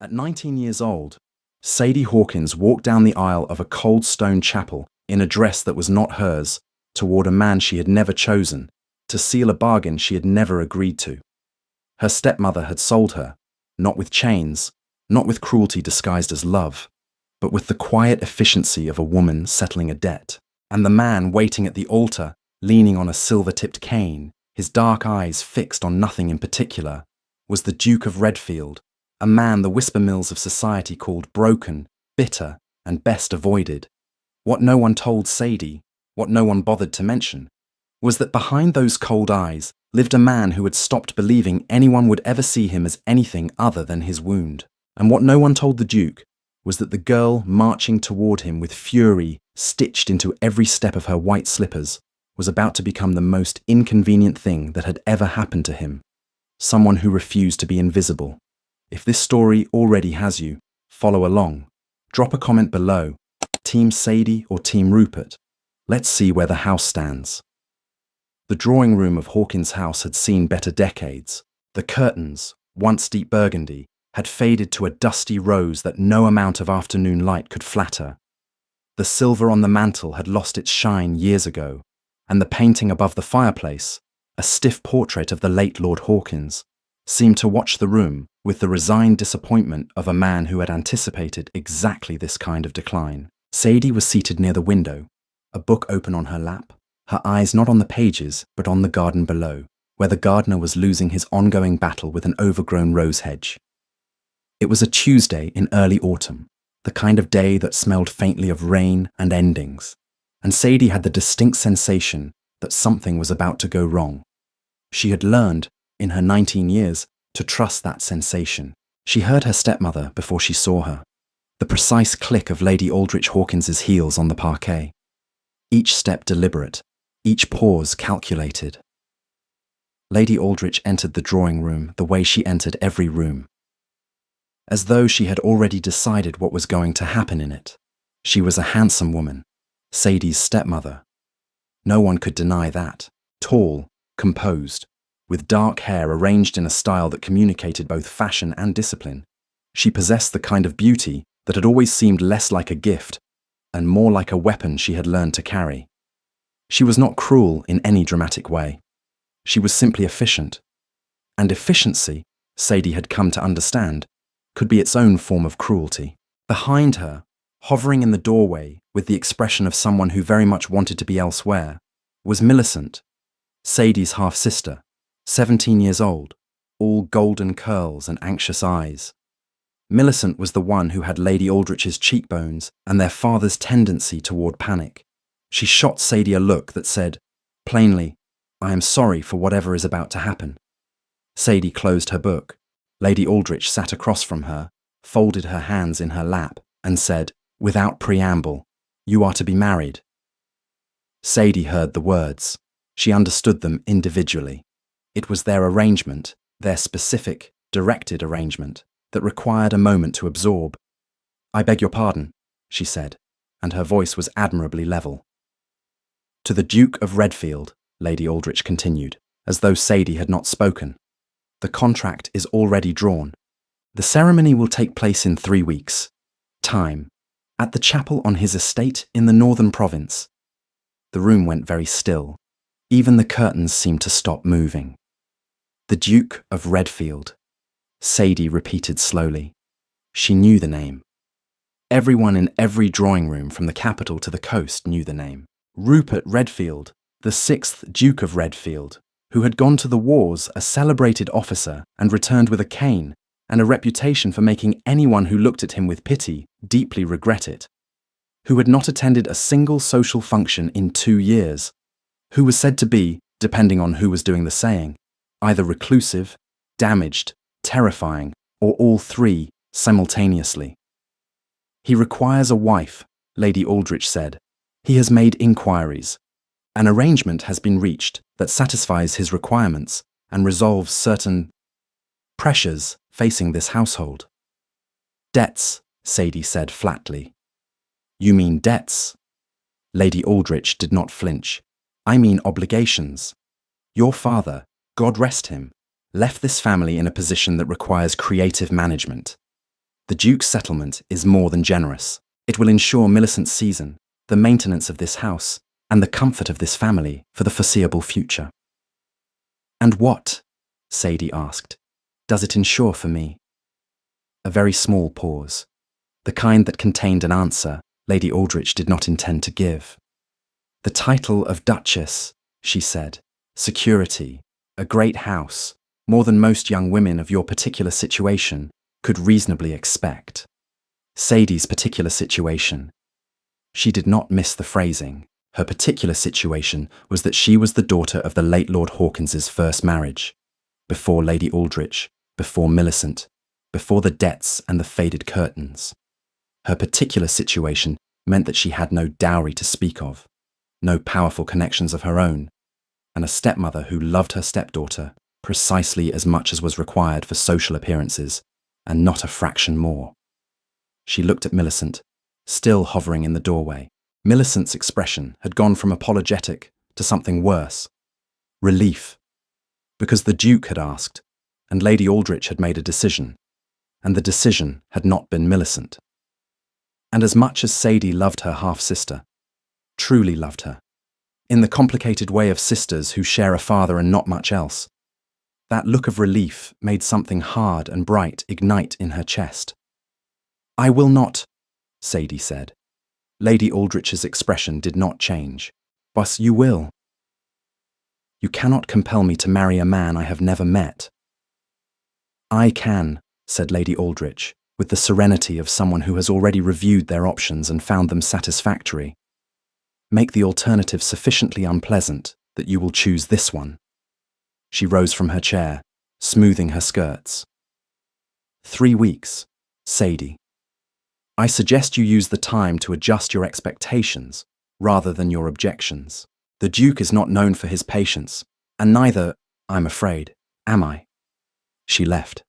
At 19 years old, Sadie Hawkins walked down the aisle of a cold stone chapel in a dress that was not hers, toward a man she had never chosen, to seal a bargain she had never agreed to. Her stepmother had sold her, not with chains, not with cruelty disguised as love, but with the quiet efficiency of a woman settling a debt. And the man waiting at the altar, leaning on a silver-tipped cane, his dark eyes fixed on nothing in particular, was the Duke of Redfield, a man the whisper mills of society called broken, bitter, and best avoided. What no one told Sadie, what no one bothered to mention, was that behind those cold eyes lived a man who had stopped believing anyone would ever see him as anything other than his wound. And what no one told the Duke was that the girl marching toward him with fury stitched into every step of her white slippers was about to become the most inconvenient thing that had ever happened to him. Someone who refused to be invisible. If this story already has you, follow along. Drop a comment below. Team Sadie or Team Rupert? Let's see where the house stands. The drawing room of Hawkins' house had seen better decades. The curtains, once deep burgundy, had faded to a dusty rose that no amount of afternoon light could flatter. The silver on the mantel had lost its shine years ago, and the painting above the fireplace, a stiff portrait of the late Lord Hawkins, seemed to watch the room with the resigned disappointment of a man who had anticipated exactly this kind of decline. Sadie was seated near the window, a book open on her lap, her eyes not on the pages but on the garden below, where the gardener was losing his ongoing battle with an overgrown rose hedge. It was a Tuesday in early autumn, the kind of day that smelled faintly of rain and endings, and Sadie had the distinct sensation that something was about to go wrong. She had learned, in her 19 years, to trust that sensation. She heard her stepmother before she saw her, the precise click of Lady Aldrich Hawkins's heels on the parquet. Each step deliberate, each pause calculated. Lady Aldrich entered the drawing room the way she entered every room, as though she had already decided what was going to happen in it. She was a handsome woman, Sadie's stepmother. No one could deny that. Tall, composed, with dark hair arranged in a style that communicated both fashion and discipline, she possessed the kind of beauty that had always seemed less like a gift and more like a weapon she had learned to carry. She was not cruel in any dramatic way. She was simply efficient. And efficiency, Sadie had come to understand, could be its own form of cruelty. Behind her, hovering in the doorway with the expression of someone who very much wanted to be elsewhere, was Millicent, Sadie's half-sister, 17 years old, all golden curls and anxious eyes. Millicent was the one who had Lady Aldrich's cheekbones and their father's tendency toward panic. She shot Sadie a look that said, plainly, "I am sorry for whatever is about to happen." Sadie closed her book. Lady Aldrich sat across from her, folded her hands in her lap, and said, without preamble, "You are to be married." Sadie heard the words. She understood them individually. It was their arrangement, their specific, directed arrangement, that required a moment to absorb. "I beg your pardon," she said, and her voice was admirably level. "To the Duke of Redfield," Lady Aldrich continued, as though Sadie had not spoken. "The contract is already drawn. The ceremony will take place in 3 weeks. Time, at the chapel on his estate in the northern province." The room went very still. Even the curtains seemed to stop moving. "The Duke of Redfield," Sadie repeated slowly. She knew the name. Everyone in every drawing room from the capital to the coast knew the name. Rupert Redfield, the 6th Duke of Redfield, who had gone to the wars a celebrated officer and returned with a cane and a reputation for making anyone who looked at him with pity deeply regret it, who had not attended a single social function in 2 years, who was said to be, depending on who was doing the saying, either reclusive, damaged, terrifying, or all three simultaneously. "He requires a wife," Lady Aldrich said. "He has made inquiries. An arrangement has been reached that satisfies his requirements and resolves certain pressures facing this household." "Debts," Sadie said flatly. "You mean debts?" Lady Aldrich did not flinch. "I mean obligations. Your father, God rest him, left this family in a position that requires creative management. The Duke's settlement is more than generous. It will ensure Millicent's season, the maintenance of this house, and the comfort of this family for the foreseeable future. And what, Sadie asked, does it ensure for me? A very small pause, the kind that contained an answer Lady Aldrich did not intend to give. The title of Duchess, she said, security, a great house, more than most young women of your particular situation could reasonably expect. Sadie's particular situation. She did not miss the phrasing. Her particular situation was that she was the daughter of the late Lord Hawkins's first marriage, before Lady Aldrich, before Millicent, before the debts and the faded curtains. Her particular situation meant that she had no dowry to speak of, no powerful connections of her own, and a stepmother who loved her stepdaughter precisely as much as was required for social appearances, and not a fraction more. She looked at Millicent, still hovering in the doorway. Millicent's expression had gone from apologetic to something worse. Relief. Because the Duke had asked, and Lady Aldrich had made a decision, and the decision had not been Millicent. And as much as Sadie loved her half-sister, truly loved her, in the complicated way of sisters who share a father and not much else, that look of relief made something hard and bright ignite in her chest. I will not, Sadie said. Lady Aldrich's expression did not change. But you will. You cannot compel me to marry a man I have never met. I can, said Lady Aldrich, with the serenity of someone who has already reviewed their options and found them satisfactory. Make the alternative sufficiently unpleasant that you will choose this one. She rose from her chair, smoothing her skirts. 3 weeks, Sadie. I suggest you use the time to adjust your expectations rather than your objections. The Duke is not known for his patience, and neither, I'm afraid, am I. She left.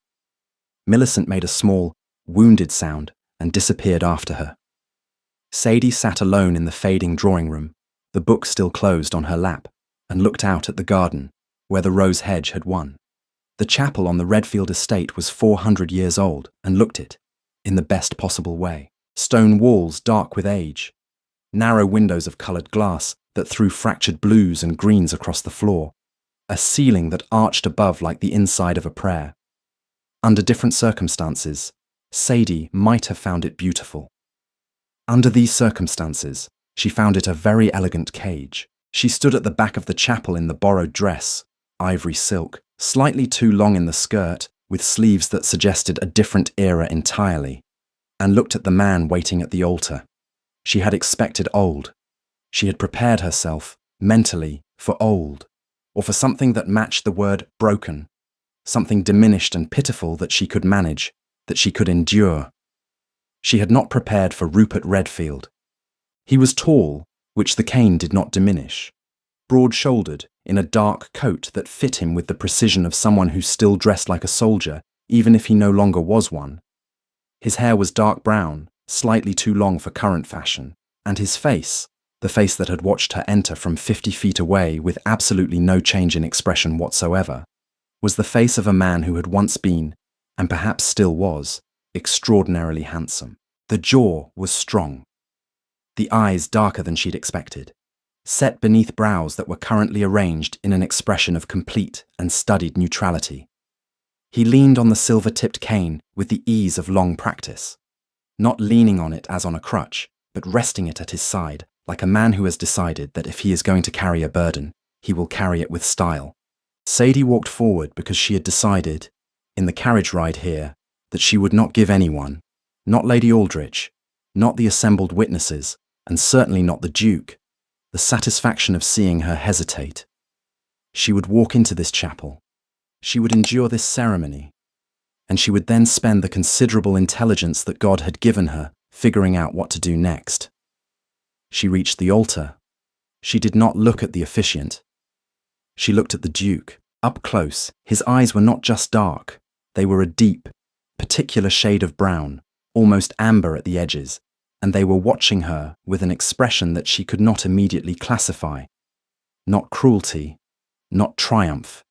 Millicent made a small, wounded sound and disappeared after her. Sadie sat alone in the fading drawing room, the book still closed on her lap, and looked out at the garden, where the rose hedge had won. The chapel on the Redfield estate was 400 years old, and looked it, in the best possible way. Stone walls dark with age, narrow windows of coloured glass that threw fractured blues and greens across the floor, a ceiling that arched above like the inside of a prayer. Under different circumstances, Sadie might have found it beautiful. Under these circumstances, she found it a very elegant cage. She stood at the back of the chapel in the borrowed dress, ivory silk, slightly too long in the skirt, with sleeves that suggested a different era entirely, and looked at the man waiting at the altar. She had expected old. She had prepared herself, mentally, for old, or for something that matched the word broken, something diminished and pitiful that she could manage, that she could endure. She had not prepared for Rupert Redfield. He was tall, which the cane did not diminish, broad-shouldered, in a dark coat that fit him with the precision of someone who still dressed like a soldier, even if he no longer was one. His hair was dark brown, slightly too long for current fashion, and his face, the face that had watched her enter from 50 feet away with absolutely no change in expression whatsoever, was the face of a man who had once been, and perhaps still was, extraordinarily handsome. The jaw was strong, the eyes darker than she'd expected, set beneath brows that were currently arranged in an expression of complete and studied neutrality. He leaned on the silver-tipped cane with the ease of long practice, not leaning on it as on a crutch, but resting it at his side, like a man who has decided that if he is going to carry a burden, he will carry it with style. Sadie walked forward because she had decided, in the carriage ride here, that she would not give anyone, not Lady Aldrich, not the assembled witnesses, and certainly not the Duke, the satisfaction of seeing her hesitate. She would walk into this chapel. She would endure this ceremony, and she would then spend the considerable intelligence that God had given her figuring out what to do next. She reached the altar. She did not look at the officiant. She looked at the Duke. Up close, his eyes were not just dark. They were a deep, particular shade of brown, almost amber at the edges, and they were watching her with an expression that she could not immediately classify. Not cruelty, not triumph,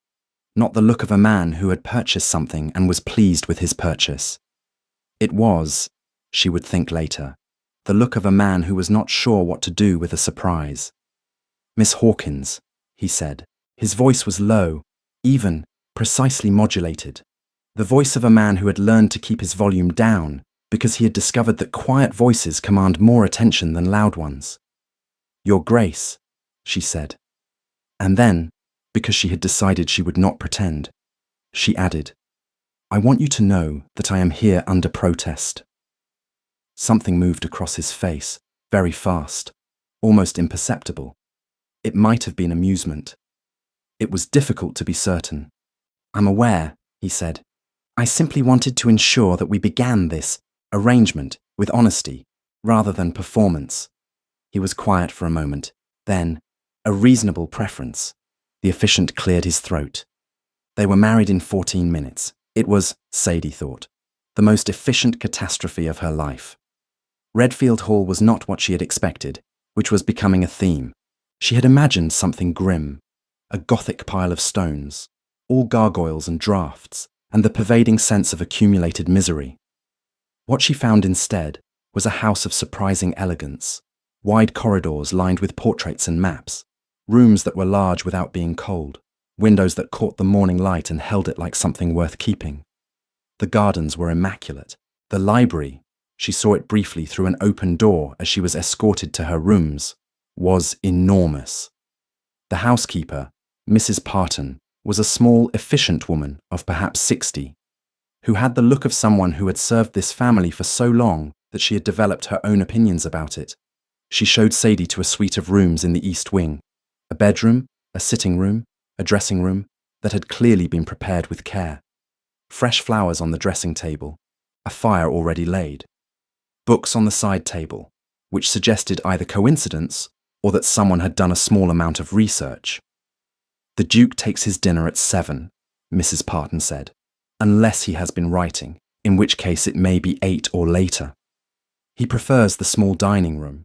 not the look of a man who had purchased something and was pleased with his purchase. It was, she would think later, the look of a man who was not sure what to do with a surprise. "Miss Hawkins," he said. His voice was low, even, precisely modulated. The voice of a man who had learned to keep his volume down because he had discovered that quiet voices command more attention than loud ones. "Your Grace," she said. And then, because she had decided she would not pretend, she added, "I want you to know that I am here under protest." Something moved across his face, very fast, almost imperceptible. It might have been amusement. It was difficult to be certain. "I'm aware," he said. "I simply wanted to ensure that we began this arrangement with honesty, rather than performance." He was quiet for a moment. Then, "A reasonable preference." The officiant cleared his throat. They were married in 14 minutes. It was, Sadie thought, the most efficient catastrophe of her life. Redfield Hall was not what she had expected, which was becoming a theme. She had imagined something grim, a Gothic pile of stones, all gargoyles and draughts, and the pervading sense of accumulated misery. What she found instead was a house of surprising elegance, wide corridors lined with portraits and maps, rooms that were large without being cold, windows that caught the morning light and held it like something worth keeping. The gardens were immaculate. The library, she saw it briefly through an open door as she was escorted to her rooms, was enormous. The housekeeper, Mrs. Parton, was a small, efficient woman of perhaps 60, who had the look of someone who had served this family for so long that she had developed her own opinions about it. She showed Sadie to a suite of rooms in the east wing, a bedroom, a sitting room, a dressing room that had clearly been prepared with care. Fresh flowers on the dressing table, a fire already laid. Books on the side table, which suggested either coincidence or that someone had done a small amount of research. "The Duke takes his dinner at 7, Mrs. Parton said, "unless he has been writing, in which case it may be 8 or later. He prefers the small dining room.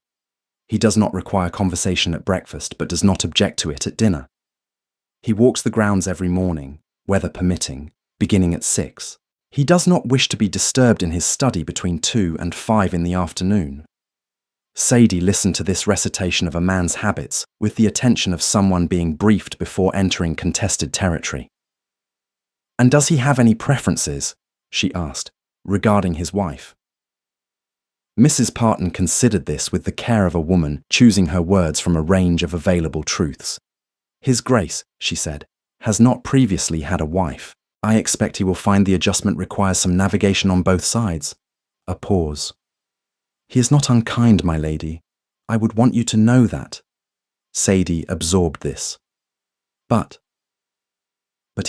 He does not require conversation at breakfast, but does not object to it at dinner. He walks the grounds every morning, weather permitting, beginning at 6. He does not wish to be disturbed in his study between 2 and 5 in the afternoon." Sadie listened to this recitation of a man's habits with the attention of someone being briefed before entering contested territory. "And does he have any preferences," she asked, "regarding his wife?" Mrs. Parton considered this with the care of a woman choosing her words from a range of available truths. "His Grace," she said, "has not previously had a wife. I expect he will find the adjustment requires some navigation on both sides." A pause. "He is not unkind, my lady. I would want you to know that." Sadie absorbed this. But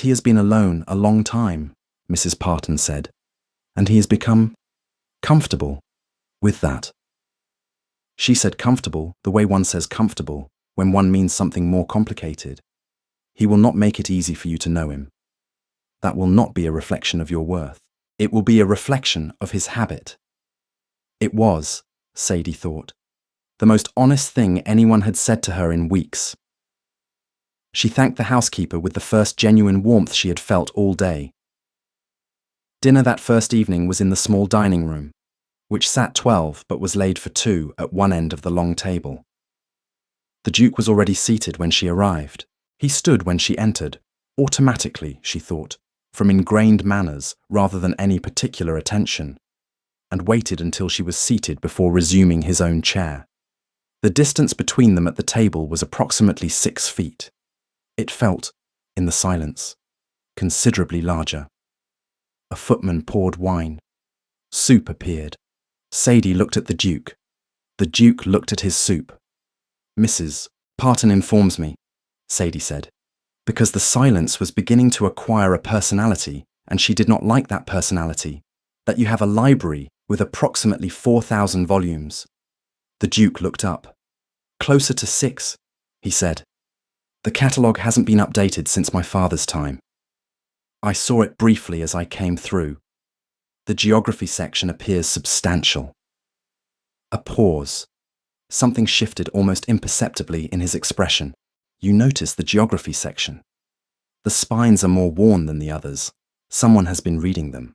he has been alone a long time," Mrs. Parton said, "and he has become comfortable with that." She said comfortable the way one says comfortable when one means something more complicated. "He will not make it easy for you to know him. That will not be a reflection of your worth. It will be a reflection of his habit." It was, Sadie thought, the most honest thing anyone had said to her in weeks. She thanked the housekeeper with the first genuine warmth she had felt all day. Dinner that first evening was in the small dining room, which sat 12 but was laid for 2 at one end of the long table. The Duke was already seated when she arrived. He stood when she entered, automatically, she thought, from ingrained manners rather than any particular attention, and waited until she was seated before resuming his own chair. The distance between them at the table was approximately 6 feet. It felt, in the silence, considerably larger. A footman poured wine. Soup appeared. Sadie looked at the Duke. The Duke looked at his soup. "Mrs. Parton informs me," Sadie said, because the silence was beginning to acquire a personality, and she did not like that personality, "that you have a library with approximately 4,000 volumes." The Duke looked up. "Closer to 6, he said. "The catalogue hasn't been updated since my father's time. I saw it briefly as I came through. The geography section appears substantial." A pause. Something shifted almost imperceptibly in his expression. "You notice the geography section. The spines are more worn than the others. Someone has been reading them."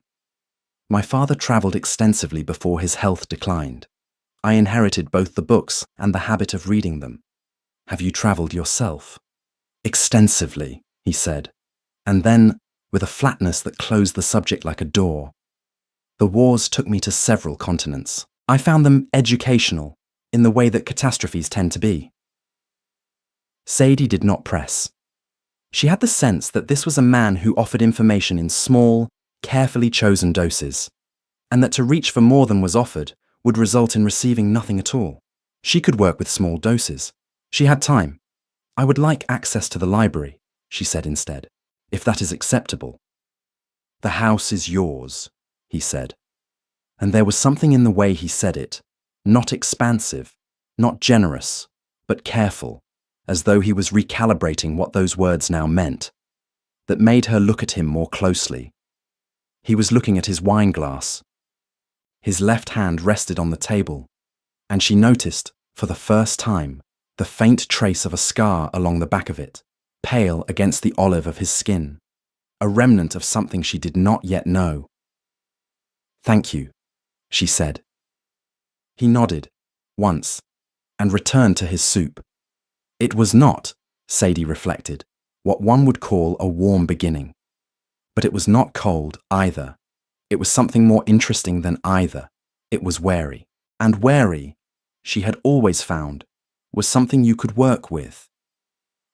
My father travelled extensively before his health declined. I inherited both the books and the habit of reading them. Have you travelled yourself? Extensively, he said, and then, with a flatness that closed the subject like a door, the wars took me to several continents. I found them educational, in the way that catastrophes tend to be. Sadie did not press. She had the sense that this was a man who offered information in small, carefully chosen doses, and that to reach for more than was offered would result in receiving nothing at all. She could work with small doses. She had time. I would like access to the library, she said instead, if that is acceptable. The house is yours, he said. And there was something in the way he said it, not expansive, not generous, but careful, as though he was recalibrating what those words now meant, that made her look at him more closely. He was looking at his wine glass. His left hand rested on the table, and she noticed, for the first time, the faint trace of a scar along the back of it, pale against the olive of his skin, a remnant of something she did not yet know. "Thank you," she said. He nodded, once, and returned to his soup. It was not, Sadie reflected, what one would call a warm beginning. But it was not cold either. It was something more interesting than either. It was wary. And wary, she had always found, was something you could work with.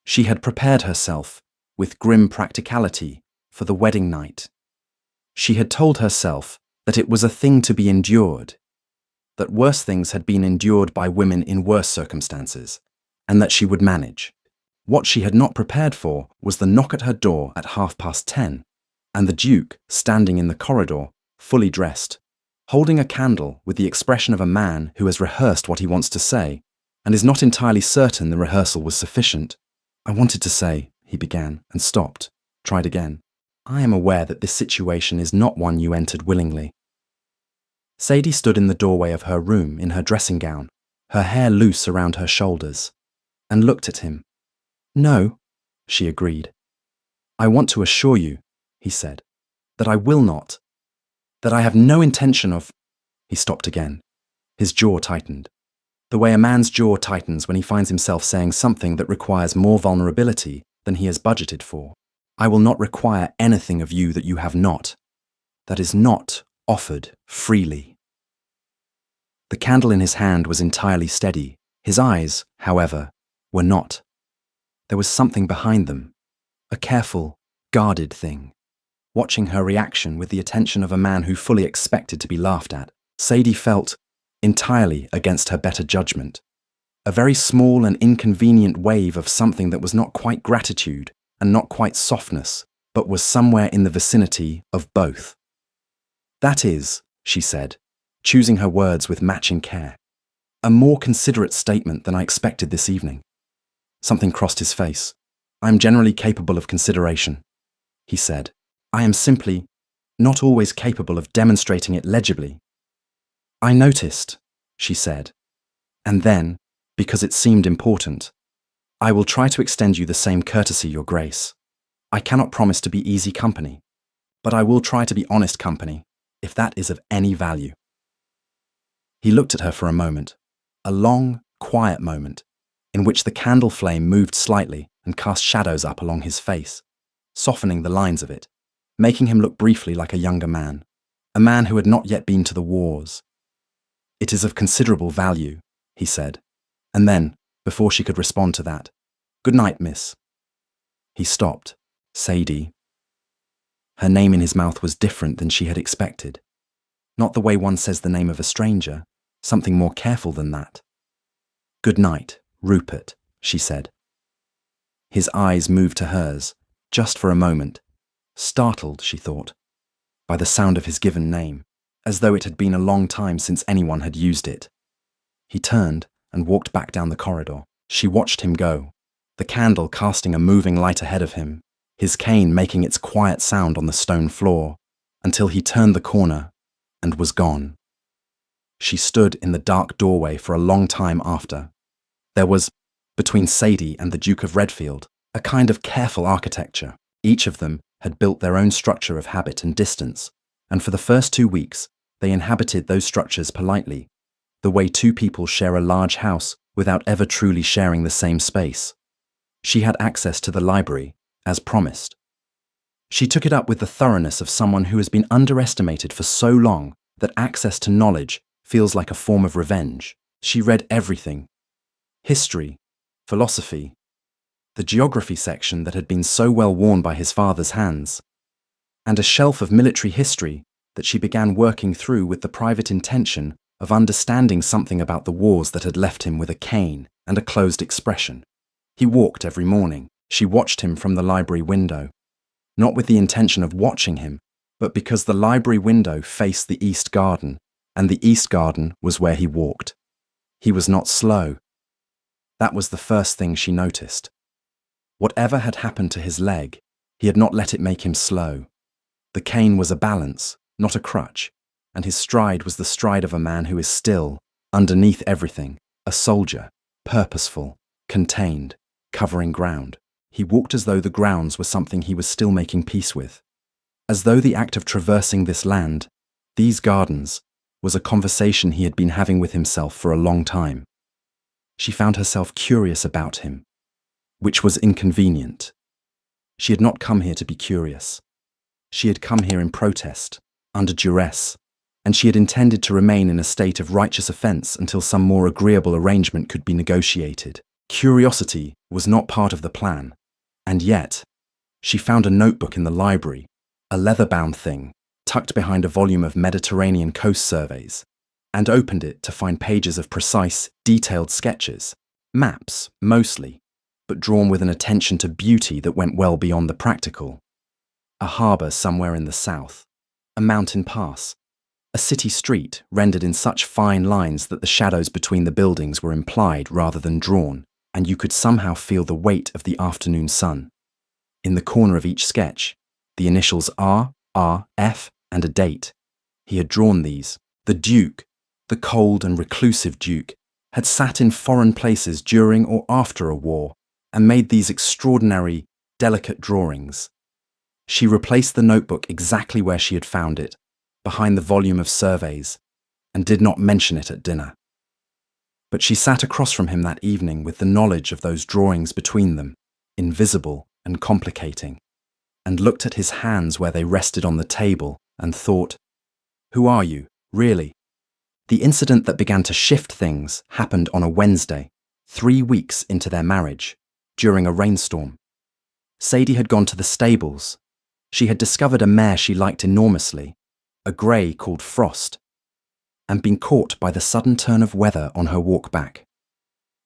She had prepared herself, with grim practicality, for the wedding night. She had told herself that it was a thing to be endured, that worse things had been endured by women in worse circumstances, and that she would manage. What she had not prepared for was the knock at her door at 10:30, and the Duke standing in the corridor, fully dressed, holding a candle with the expression of a man who has rehearsed what he wants to say, and is not entirely certain the rehearsal was sufficient. "I wanted to say," he began, and stopped, tried again. "I am aware that this situation is not one you entered willingly." Sadie stood in the doorway of her room in her dressing gown, her hair loose around her shoulders, and looked at him. "No," she agreed. "I want to assure you," he said, "that I will not, that I have no intention of—" He stopped again. His jaw tightened, the way a man's jaw tightens when he finds himself saying something that requires more vulnerability than he has budgeted for. "I will not require anything of you that you have not, that is not offered freely." The candle in his hand was entirely steady. His eyes, however, were not. There was something behind them, a careful, guarded thing. Watching her reaction with the attention of a man who fully expected to be laughed at, Sadie felt, entirely against her better judgment, a very small and inconvenient wave of something that was not quite gratitude and not quite softness, but was somewhere in the vicinity of both. "That is," she said, choosing her words with matching care, "a more considerate statement than I expected this evening." Something crossed his face. "I am generally capable of consideration," he said. "I am simply not always capable of demonstrating it legibly." "I noticed," she said, and then, because it seemed important, "I will try to extend you the same courtesy, Your Grace. I cannot promise to be easy company, but I will try to be honest company, if that is of any value." He looked at her for a moment, a long, quiet moment, in which the candle flame moved slightly and cast shadows up along his face, softening the lines of it, making him look briefly like a younger man, a man who had not yet been to the wars. "It is of considerable value," he said, and then, before she could respond to that, "Good night, miss." He stopped. Sadie. Her name in his mouth was different than she had expected. Not the way one says the name of a stranger, something more careful than that. "Good night, Rupert," she said. His eyes moved to hers, just for a moment, startled, she thought, by the sound of his given name, as though it had been a long time since anyone had used it. He turned and walked back down the corridor. She watched him go, the candle casting a moving light ahead of him, his cane making its quiet sound on the stone floor, until he turned the corner and was gone. She stood in the dark doorway for a long time after. There was, between Sadie and the Duke of Redfield, a kind of careful architecture. Each of them had built their own structure of habit and distance, and for the first 2 weeks, they inhabited those structures politely, the way two people share a large house without ever truly sharing the same space. She had access to the library, as promised. She took it up with the thoroughness of someone who has been underestimated for so long that access to knowledge feels like a form of revenge. She read everything: history, philosophy, the geography section that had been so well worn by his father's hands, and a shelf of military history that she began working through with the private intention of understanding something about the wars that had left him with a cane and a closed expression. He walked every morning. She watched him from the library window, not with the intention of watching him, but because the library window faced the east garden, and the east garden was where he walked. He was not slow. That was the first thing she noticed. Whatever had happened to his leg, he had not let it make him slow. The cane was a balance, not a crutch, and his stride was the stride of a man who is still, underneath everything, a soldier, purposeful, contained, covering ground. He walked as though the grounds were something he was still making peace with, as though the act of traversing this land, these gardens, was a conversation he had been having with himself for a long time. She found herself curious about him, which was inconvenient. She had not come here to be curious. She had come here in protest, under duress, and she had intended to remain in a state of righteous offense until some more agreeable arrangement could be negotiated. Curiosity was not part of the plan, and yet, she found a notebook in the library, a leather-bound thing, tucked behind a volume of Mediterranean coast surveys, and opened it to find pages of precise, detailed sketches, maps, mostly, but drawn with an attention to beauty that went well beyond the practical. A harbour somewhere in the south, a mountain pass, a city street rendered in such fine lines that the shadows between the buildings were implied rather than drawn, and you could somehow feel the weight of the afternoon sun. In the corner of each sketch, the initials R, R, F, and a date. He had drawn these. The Duke, the cold and reclusive Duke, had sat in foreign places during or after a war and made these extraordinary, delicate drawings. She replaced the notebook exactly where she had found it, behind the volume of surveys, and did not mention it at dinner. But she sat across from him that evening with the knowledge of those drawings between them, invisible and complicating, and looked at his hands where they rested on the table and thought, "Who are you, really?" The incident that began to shift things happened on a Wednesday, 3 weeks into their marriage, during a rainstorm. Sadie had gone to the stables. She had discovered a mare she liked enormously, a grey called Frost, and been caught by the sudden turn of weather on her walk back.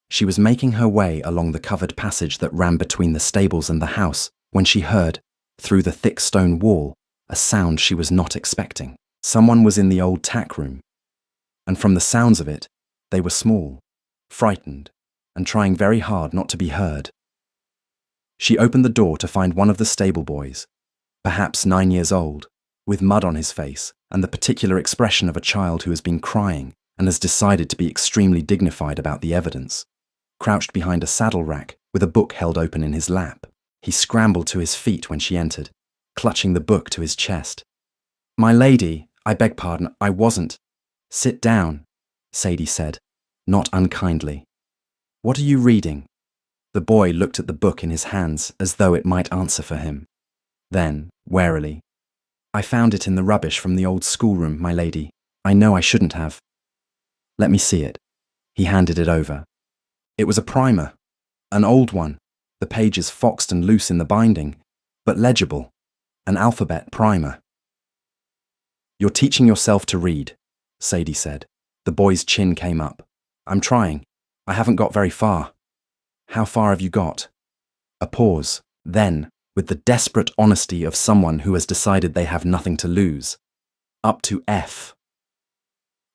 She was making her way along the covered passage that ran between the stables and the house when she heard, through the thick stone wall, a sound she was not expecting. Someone was in the old tack room, and from the sounds of it, they were small, frightened, and trying very hard not to be heard. She opened the door to find one of the stable boys, perhaps 9 years old, with mud on his face and the particular expression of a child who has been crying and has decided to be extremely dignified about the evidence, crouched behind a saddle rack with a book held open in his lap. He scrambled to his feet when she entered, clutching the book to his chest. "My lady, I beg pardon, I wasn't." "Sit down," Sadie said, not unkindly. "What are you reading?" The boy looked at the book in his hands as though it might answer for him. Then, warily, "I found it in the rubbish from the old schoolroom, my lady. I know I shouldn't have." "Let me see it." He handed it over. It was a primer, an old one, the pages foxed and loose in the binding, but legible, an alphabet primer. "You're teaching yourself to read," Sadie said. The boy's chin came up. "I'm trying. I haven't got very far." "How far have you got?" A pause. Then, with the desperate honesty of someone who has decided they have nothing to lose, "Up to F."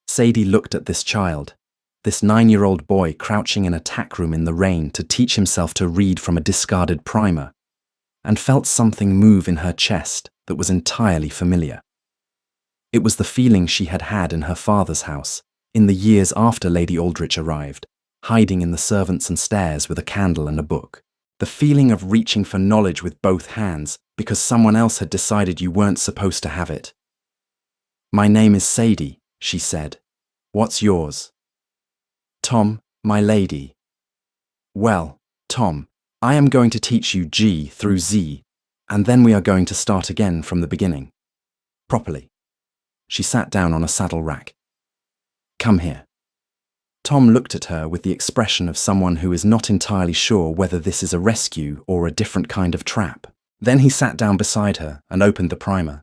Sadie looked at this child, this 9-year-old boy crouching in a tack room in the rain to teach himself to read from a discarded primer, and felt something move in her chest that was entirely familiar. It was the feeling she had had in her father's house, in the years after Lady Aldrich arrived, hiding in the servants and stairs with a candle and a book. The feeling of reaching for knowledge with both hands because someone else had decided you weren't supposed to have it. My name is Sadie, she said. What's yours? Tom, my lady. Well, Tom, I am going to teach you G through Z, and then we are going to start again from the beginning. Properly. She sat down on a saddle rack. Come here. Tom looked at her with the expression of someone who is not entirely sure whether this is a rescue or a different kind of trap. Then he sat down beside her and opened the primer.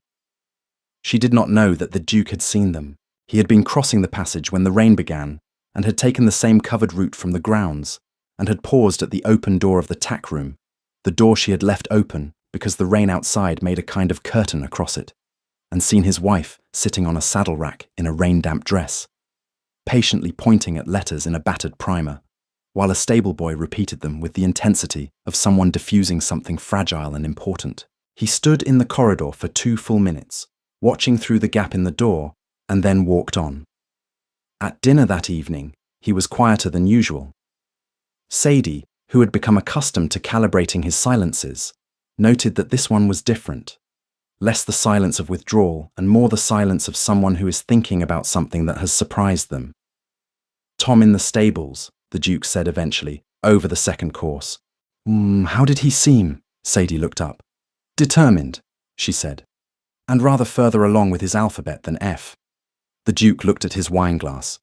She did not know that the Duke had seen them. He had been crossing the passage when the rain began and had taken the same covered route from the grounds and had paused at the open door of the tack room, the door she had left open because the rain outside made a kind of curtain across it, and seen his wife sitting on a saddle rack in a rain-damp dress, patiently pointing at letters in a battered primer, while a stable boy repeated them with the intensity of someone diffusing something fragile and important. He stood in the corridor for 2 full minutes, watching through the gap in the door, and then walked on. At dinner that evening, he was quieter than usual. Sadie, who had become accustomed to calibrating his silences, noted that this one was different. Less the silence of withdrawal and more the silence of someone who is thinking about something that has surprised them. Tom in the stables, the Duke said eventually, over the second course. How did he seem? Sadie looked up. Determined, she said, and rather further along with his alphabet than F. The Duke looked at his wineglass.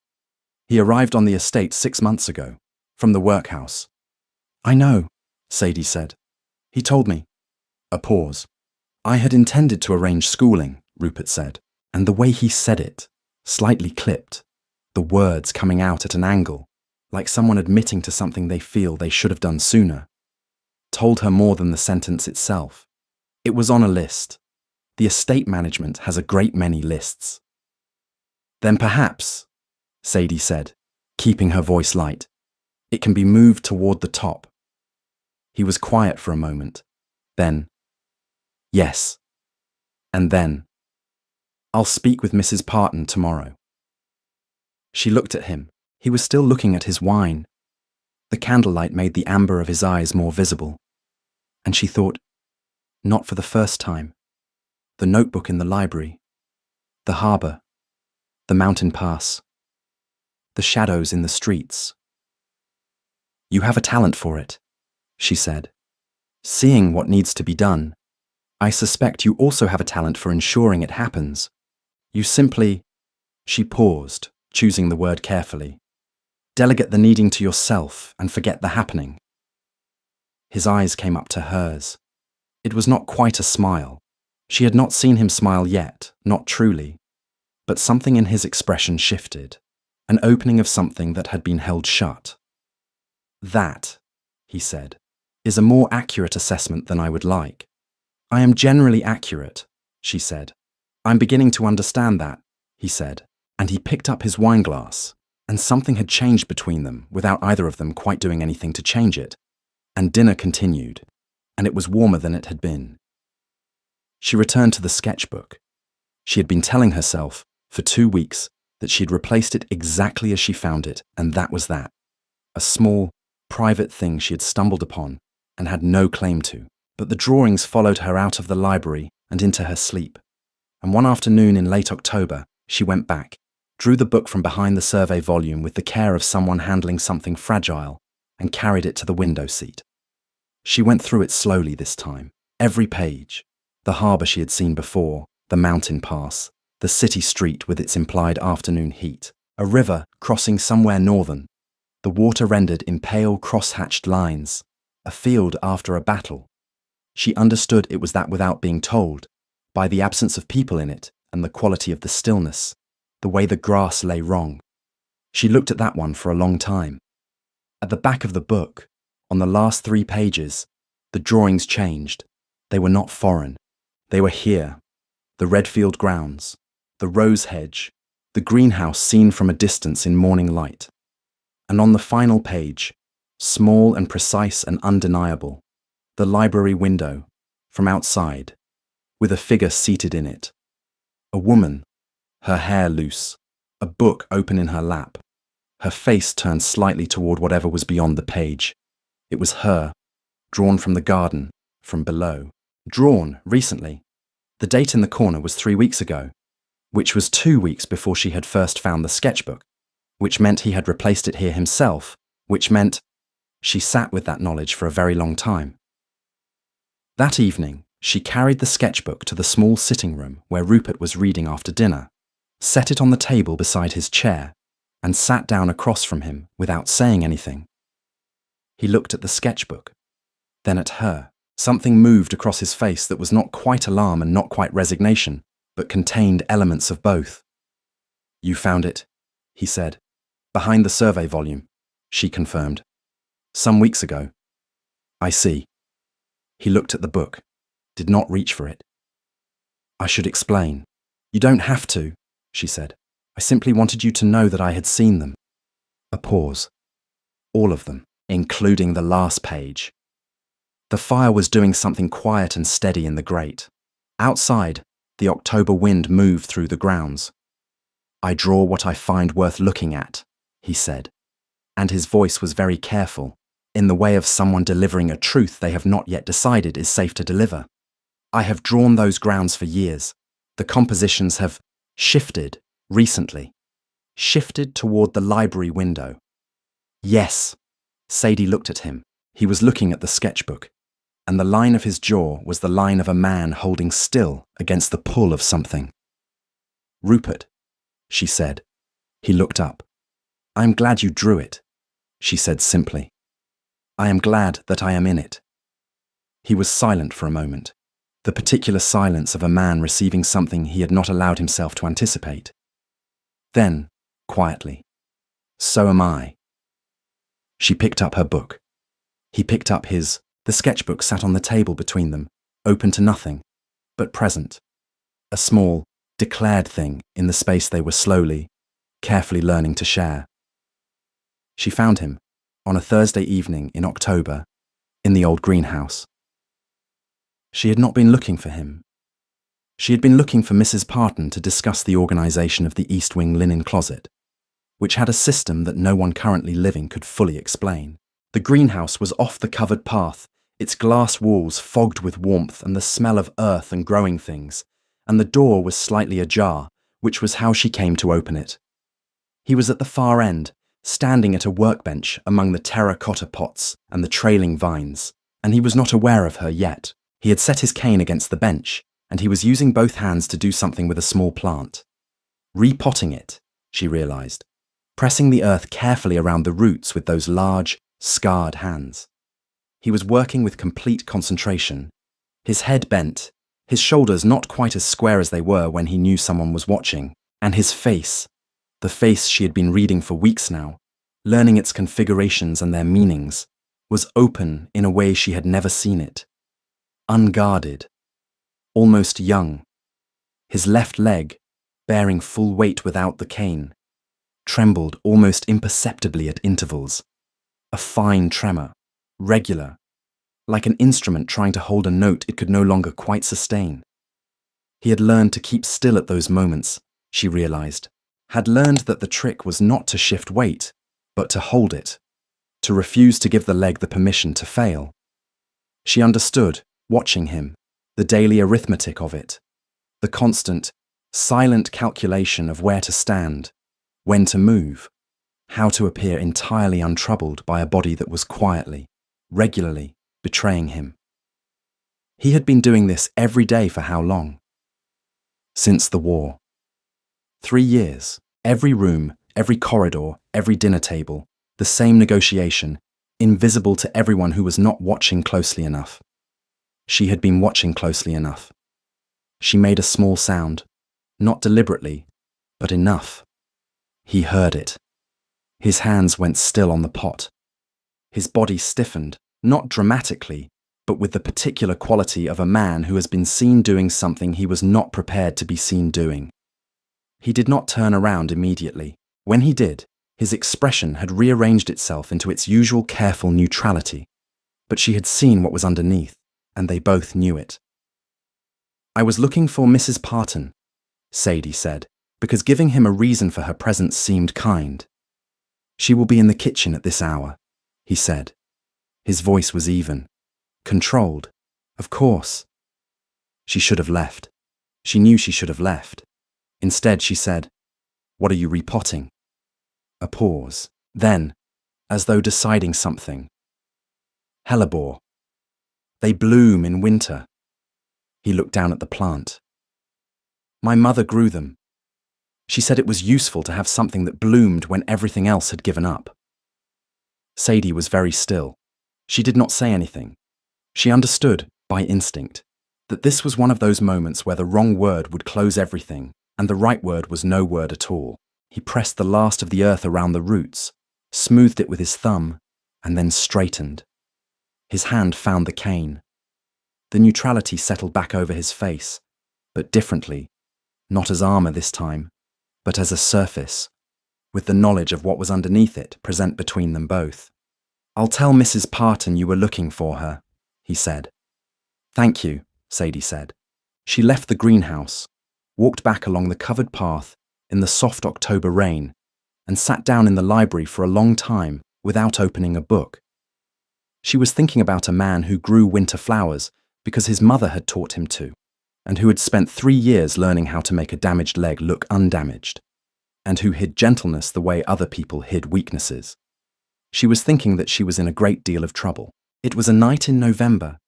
He arrived on the estate 6 months ago, from the workhouse. I know, Sadie said. He told me. A pause. I had intended to arrange schooling, Rupert said, and the way he said it, slightly clipped, the words coming out at an angle, like someone admitting to something they feel they should have done sooner, told her more than the sentence itself. It was on a list. The estate management has a great many lists. Then perhaps, Sadie said, keeping her voice light, it can be moved toward the top. He was quiet for a moment. Then, yes. And then, I'll speak with Mrs. Parton tomorrow. She looked at him. He was still looking at his wine. The candlelight made the amber of his eyes more visible. And she thought, not for the first time. The notebook in the library, the harbour, the mountain pass, the shadows in the streets. You have a talent for it, she said. Seeing what needs to be done, I suspect you also have a talent for ensuring it happens. You simply, she paused, choosing the word carefully, delegate the needing to yourself and forget the happening. His eyes came up to hers. It was not quite a smile. She had not seen him smile yet, not truly, but something in his expression shifted, an opening of something that had been held shut. That, he said, is a more accurate assessment than I would like. I am generally accurate, she said. I'm beginning to understand that, he said, and he picked up his wineglass, and something had changed between them without either of them quite doing anything to change it, and dinner continued, and it was warmer than it had been. She returned to the sketchbook. She had been telling herself, for 2 weeks, that she had replaced it exactly as she found it, and that was that. A small, private thing she had stumbled upon and had no claim to. But the drawings followed her out of the library and into her sleep. And one afternoon in late October, she went back, drew the book from behind the survey volume with the care of someone handling something fragile, and carried it to the window seat. She went through it slowly this time, every page. The harbour she had seen before, the mountain pass, the city street with its implied afternoon heat, a river crossing somewhere northern, the water rendered in pale cross-hatched lines, a field after a battle. She understood it was that without being told, by the absence of people in it and the quality of the stillness, the way the grass lay wrong. She looked at that one for a long time. At the back of the book, on the last 3 pages, the drawings changed. They were not foreign. They were here. The Redfield grounds, the rose hedge, the greenhouse seen from a distance in morning light. And on the final page, small and precise and undeniable, the library window, from outside, with a figure seated in it. A woman, her hair loose, a book open in her lap, her face turned slightly toward whatever was beyond the page. It was her, drawn from the garden, from below. Drawn, recently. The date in the corner was 3 weeks ago. which was 2 weeks before she had first found the sketchbook, which meant he had replaced it here himself, which meant she sat with that knowledge for a very long time. That evening, she carried the sketchbook to the small sitting room where Rupert was reading after dinner, set it on the table beside his chair, and sat down across from him without saying anything. He looked at the sketchbook, then at her. Something moved across his face that was not quite alarm and not quite resignation, but contained elements of both. "You found it," he said. "Behind the survey volume," she confirmed. "Some weeks ago." "I see." He looked at the book, did not reach for it. "I should explain." "You don't have to," she said. "I simply wanted you to know that I had seen them." A pause. "All of them, including the last page." The fire was doing something quiet and steady in the grate. Outside, the October wind moved through the grounds. "I draw what I find worth looking at," he said, and his voice was very careful, in the way of someone delivering a truth they have not yet decided is safe to deliver. "I have drawn those grounds for years. The compositions have shifted recently. Shifted toward the library window." "Yes." Sadie looked at him. He was looking at the sketchbook, and the line of his jaw was the line of a man holding still against the pull of something. "Rupert," she said. He looked up. "I am glad you drew it," she said simply. "I am glad that I am in it." He was silent for a moment, the particular silence of a man receiving something he had not allowed himself to anticipate. Then, quietly, "So am I." She picked up her book. He picked up his. The sketchbook sat on the table between them, open to nothing, but present. A small, declared thing in the space they were slowly, carefully learning to share. She found him, on a Thursday evening in October, in the old greenhouse. She had not been looking for him. She had been looking for Mrs. Parton to discuss the organisation of the East Wing linen closet, which had a system that no one currently living could fully explain. The greenhouse was off the covered path, its glass walls fogged with warmth and the smell of earth and growing things, and the door was slightly ajar, which was how she came to open it. He was at the far end, standing at a workbench among the terracotta pots and the trailing vines, and he was not aware of her yet. He had set his cane against the bench, and he was using both hands to do something with a small plant. Repotting it, she realised, pressing the earth carefully around the roots with those large, scarred hands. He was working with complete concentration, his head bent, his shoulders not quite as square as they were when he knew someone was watching, and his face, the face she had been reading for weeks now, learning its configurations and their meanings, was open in a way she had never seen it. Unguarded, almost young. His left leg, bearing full weight without the cane, trembled almost imperceptibly at intervals. A fine tremor, regular, like an instrument trying to hold a note it could no longer quite sustain. He had learned to keep still at those moments, she realized, had learned that the trick was not to shift weight, but to hold it, to refuse to give the leg the permission to fail. She understood, watching him, the daily arithmetic of it, the constant, silent calculation of where to stand, when to move, how to appear entirely untroubled by a body that was quietly, regularly betraying him. He had been doing this every day for how long? Since the war. 3 years, every room, every corridor, every dinner table, the same negotiation, invisible to everyone who was not watching closely enough. She had been watching closely enough. She made a small sound, not deliberately, but enough. He heard it. His hands went still on the pot. His body stiffened, not dramatically, but with the particular quality of a man who has been seen doing something he was not prepared to be seen doing. He did not turn around immediately. When he did, his expression had rearranged itself into its usual careful neutrality, but she had seen what was underneath, and they both knew it. "I was looking for Mrs. Parton," Sadie said, because giving him a reason for her presence seemed kind. "She will be in the kitchen at this hour," he said. His voice was even, controlled. Of course. She should have left. She knew she should have left. Instead, she said, "What are you repotting?" A pause. Then, as though deciding something, "Hellebore. They bloom in winter." He looked down at the plant. "My mother grew them. She said it was useful to have something that bloomed when everything else had given up." Sadie was very still. She did not say anything. She understood, by instinct, that this was one of those moments where the wrong word would close everything, and the right word was no word at all. He pressed the last of the earth around the roots, smoothed it with his thumb, and then straightened. His hand found the cane. The neutrality settled back over his face, but differently, not as armor this time, but as a surface, with the knowledge of what was underneath it present between them both. "I'll tell Mrs. Parton you were looking for her," he said. "Thank you," Sadie said. She left the greenhouse, walked back along the covered path in the soft October rain, and sat down in the library for a long time without opening a book. She was thinking about a man who grew winter flowers because his mother had taught him to, and who had spent 3 years learning how to make a damaged leg look undamaged, and who hid gentleness the way other people hid weaknesses. She was thinking that she was in a great deal of trouble. It was a night in November,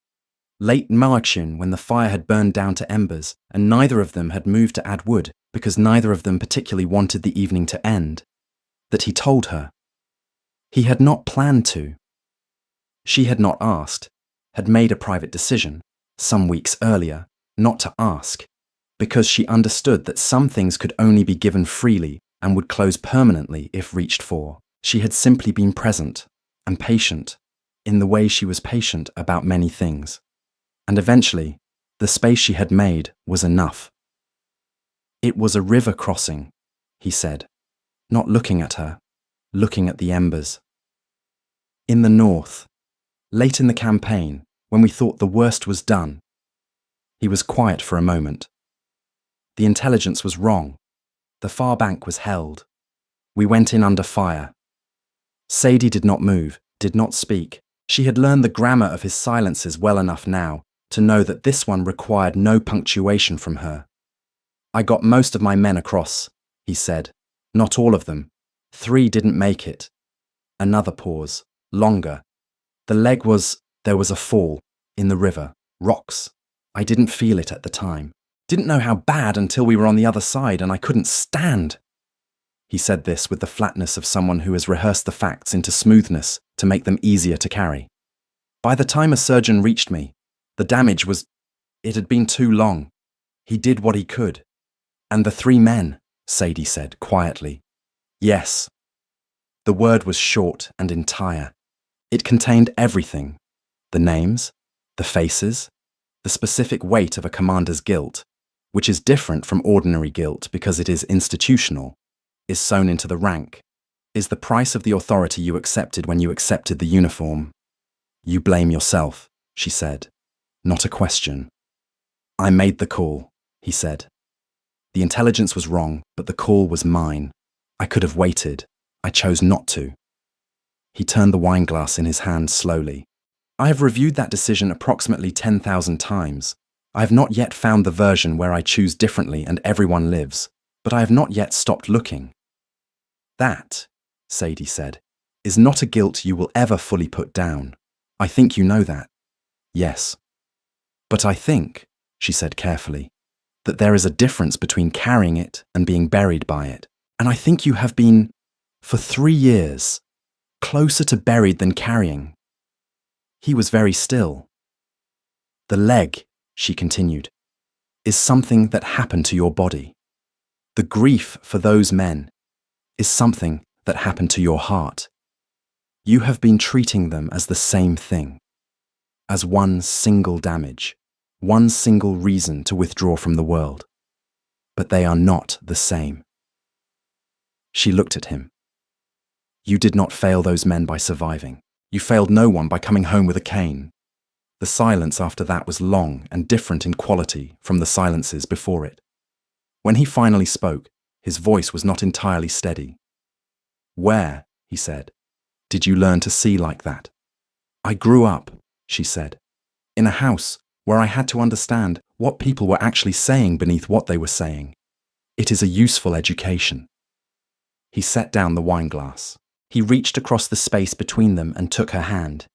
late Marchian, when the fire had burned down to embers, and neither of them had moved to add wood because neither of them particularly wanted the evening to end, that he told her. He had not planned to. She had not asked, had made a private decision, some weeks earlier, not to ask, because she understood that some things could only be given freely and would close permanently if reached for. She had simply been present and patient in the way she was patient about many things. And eventually, the space she had made was enough. "It was a river crossing," he said, not looking at her, looking at the embers. "In the north, late in the campaign, when we thought the worst was done." He was quiet for a moment. "The intelligence was wrong. The far bank was held. We went in under fire." Sadie did not move, did not speak. She had learned the grammar of his silences well enough now to know that this one required no punctuation from her. "I got most of my men across," he said. "Not all of them. 3 didn't make it." Another pause, longer. There was a fall, in the river, rocks. I didn't feel it at the time. Didn't know how bad until we were on the other side, and I couldn't stand. He said this with the flatness of someone who has rehearsed the facts into smoothness to make them easier to carry. "By the time a surgeon reached me, the damage it had been too long. He did what he could." "And the 3 men," Sadie said quietly. "Yes." The word was short and entire. It contained everything: the names, the faces, the specific weight of a commander's guilt, which is different from ordinary guilt because it is institutional, is sewn into the rank, is the price of the authority you accepted when you accepted the uniform. "You blame yourself," she said, not a question. "I made the call," he said. "The intelligence was wrong, but the call was mine. I could have waited. I chose not to." He turned the wineglass in his hand slowly. "I have reviewed that decision approximately 10,000 times. I have not yet found the version where I choose differently and everyone lives, but I have not yet stopped looking." "That," Sadie said, "is not a guilt you will ever fully put down. I think you know that." "Yes." "But I think," she said carefully, "that there is a difference between carrying it and being buried by it. And I think you have been, for 3 years, closer to buried than carrying." He was very still. "The leg," she continued, "is something that happened to your body. The grief for those men is something that happened to your heart. You have been treating them as the same thing, as one single damage, one single reason to withdraw from the world. But they are not the same." She looked at him. "You did not fail those men by surviving. You failed no one by coming home with a cane." The silence after that was long and different in quality from the silences before it. When he finally spoke, his voice was not entirely steady. "Where," he said, "did you learn to see like that?" "I grew up," she said, "in a house where I had to understand what people were actually saying beneath what they were saying. It is a useful education. He set down the wineglass. He reached across the space between them and took her hand.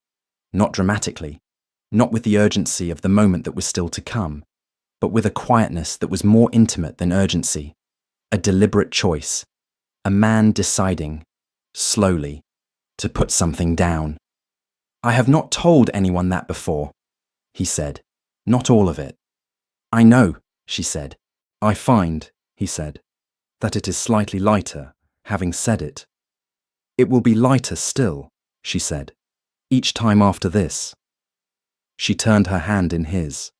Not dramatically, not with the urgency of the moment that was still to come, but with a quietness that was more intimate than urgency, a deliberate choice, a man deciding, slowly, to put something down. "I have not told anyone that before," he said. "Not all of it." "I know," she said. "I find," he said, "that it is slightly lighter, having said it." "It will be lighter still," she said, "each time after this." She turned her hand in his.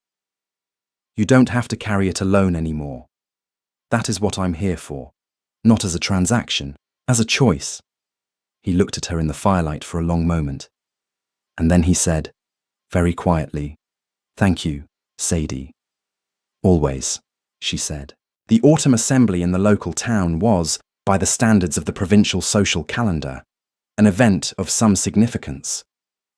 "You don't have to carry it alone anymore. That is what I'm here for. Not as a transaction, as a choice." He looked at her in the firelight for a long moment. And then he said, very quietly, "Thank you, Sadie." "Always," she said. The autumn assembly in the local town was, by the standards of the provincial social calendar, an event of some significance.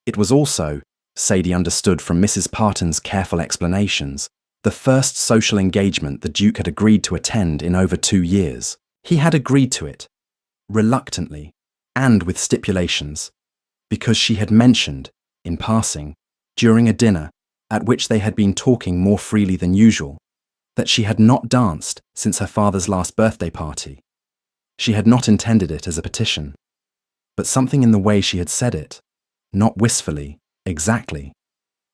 It was also, Sadie understood from Mrs. Parton's careful explanations, the first social engagement the Duke had agreed to attend in over 2 years. He had agreed to it, reluctantly, and with stipulations, because she had mentioned, in passing, during a dinner at which they had been talking more freely than usual, that she had not danced since her father's last birthday party. She had not intended it as a petition, but something in the way she had said it, not wistfully, exactly,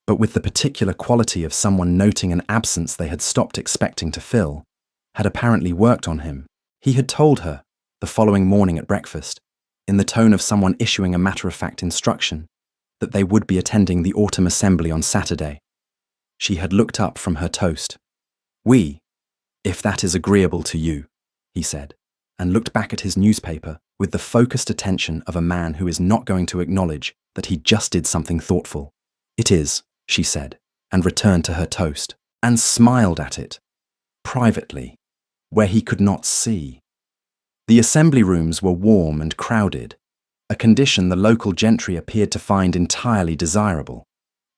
but with the particular quality of someone noting an absence they had stopped expecting to fill, had apparently worked on him. He had told her, the following morning at breakfast, in the tone of someone issuing a matter-of-fact instruction, that they would be attending the autumn assembly on Saturday. She had looked up from her toast. "We, if that is agreeable to you," he said, and looked back at his newspaper with the focused attention of a man who is not going to acknowledge that he just did something thoughtful. "It is," she said, and returned to her toast, and smiled at it, privately, where he could not see. The assembly rooms were warm and crowded, a condition the local gentry appeared to find entirely desirable,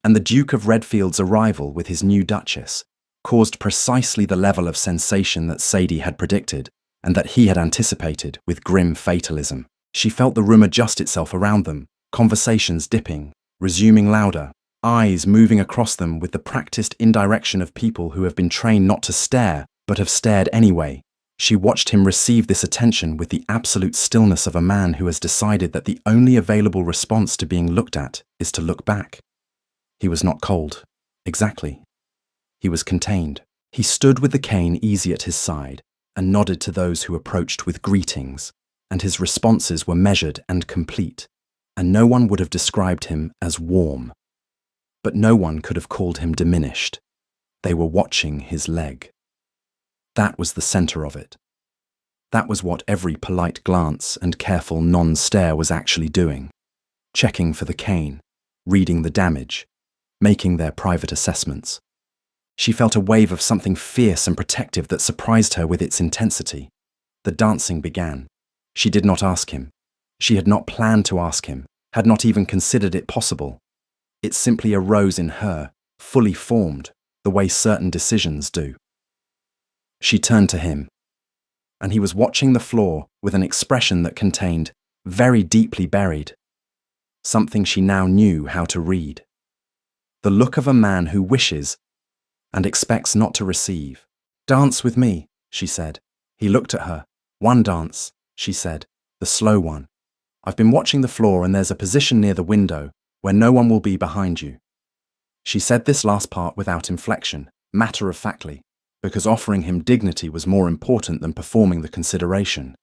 and the Duke of Redfield's arrival with his new Duchess caused precisely the level of sensation that Sadie had predicted, and that he had anticipated with grim fatalism. She felt the room adjust itself around them, conversations dipping, resuming louder, eyes moving across them with the practiced indirection of people who have been trained not to stare, but have stared anyway. She watched him receive this attention with the absolute stillness of a man who has decided that the only available response to being looked at is to look back. He was not cold. Exactly. He was contained. He stood with the cane easy at his side and nodded to those who approached with greetings, and his responses were measured and complete, and no one would have described him as warm. But no one could have called him diminished. They were watching his leg. That was the center of it. That was what every polite glance and careful non-stare was actually doing. Checking for the cane, reading the damage, making their private assessments. She felt a wave of something fierce and protective that surprised her with its intensity. The dancing began. She did not ask him. She had not planned to ask him, had not even considered it possible. It simply arose in her, fully formed, the way certain decisions do. She turned to him, and he was watching the floor with an expression that contained, very deeply buried, something she now knew how to read. The look of a man who wishes and expects not to receive. "Dance with me," she said. He looked at her. "One dance," she said, "the slow one. I've been watching the floor and there's a position near the window where no one will be behind you." She said this last part without inflection, matter-of-factly, because offering him dignity was more important than performing the consideration.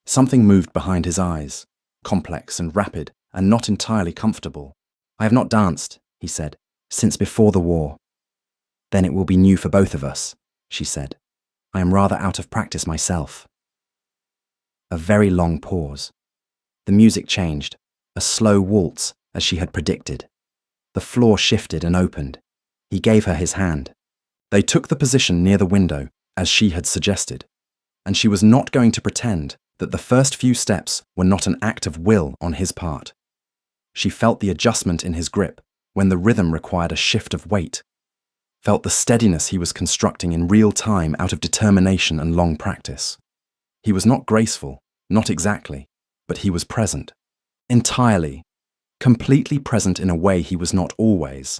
Something moved behind his eyes, complex and rapid and not entirely comfortable. "I have not danced," he said, "since before the war." "Then it will be new for both of us," she said. "I am rather out of practice myself." A very long pause. The music changed, a slow waltz, as she had predicted. The floor shifted and opened. He gave her his hand. They took the position near the window, as she had suggested, and she was not going to pretend that the first few steps were not an act of will on his part. She felt the adjustment in his grip when the rhythm required a shift of weight. felt the steadiness he was constructing in real time out of determination and long practice. He was not graceful, not exactly, but he was present. Entirely, completely present in a way he was not always.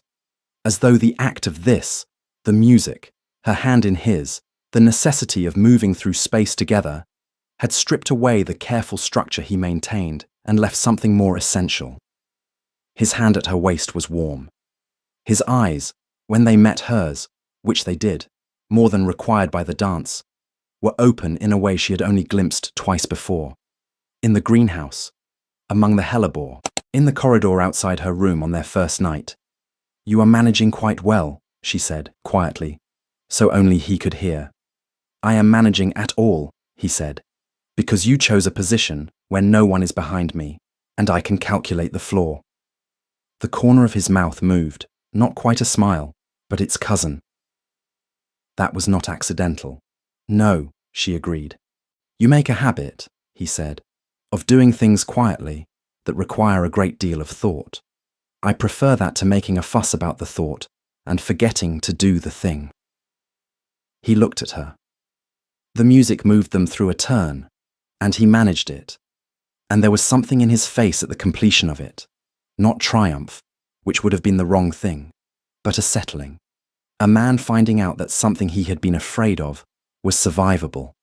As though the act of this, the music, her hand in his, the necessity of moving through space together, had stripped away the careful structure he maintained and left something more essential. His hand at her waist was warm. His eyes, when they met hers, which they did, more than required by the dance, were open in a way she had only glimpsed twice before. In the greenhouse, among the hellebore, in the corridor outside her room on their first night. "You are managing quite well," she said, quietly, so only he could hear. "I am managing at all," he said, "because you chose a position where no one is behind me, and I can calculate the floor." The corner of his mouth moved, not quite a smile, but its cousin. That was not accidental. "No," she agreed. "You make a habit," he said, "of doing things quietly that require a great deal of thought. I prefer that to making a fuss about the thought and forgetting to do the thing." He looked at her. The music moved them through a turn, and he managed it. And there was something in his face at the completion of it. Not triumph, which would have been the wrong thing, but a settling. A man finding out that something he had been afraid of was survivable.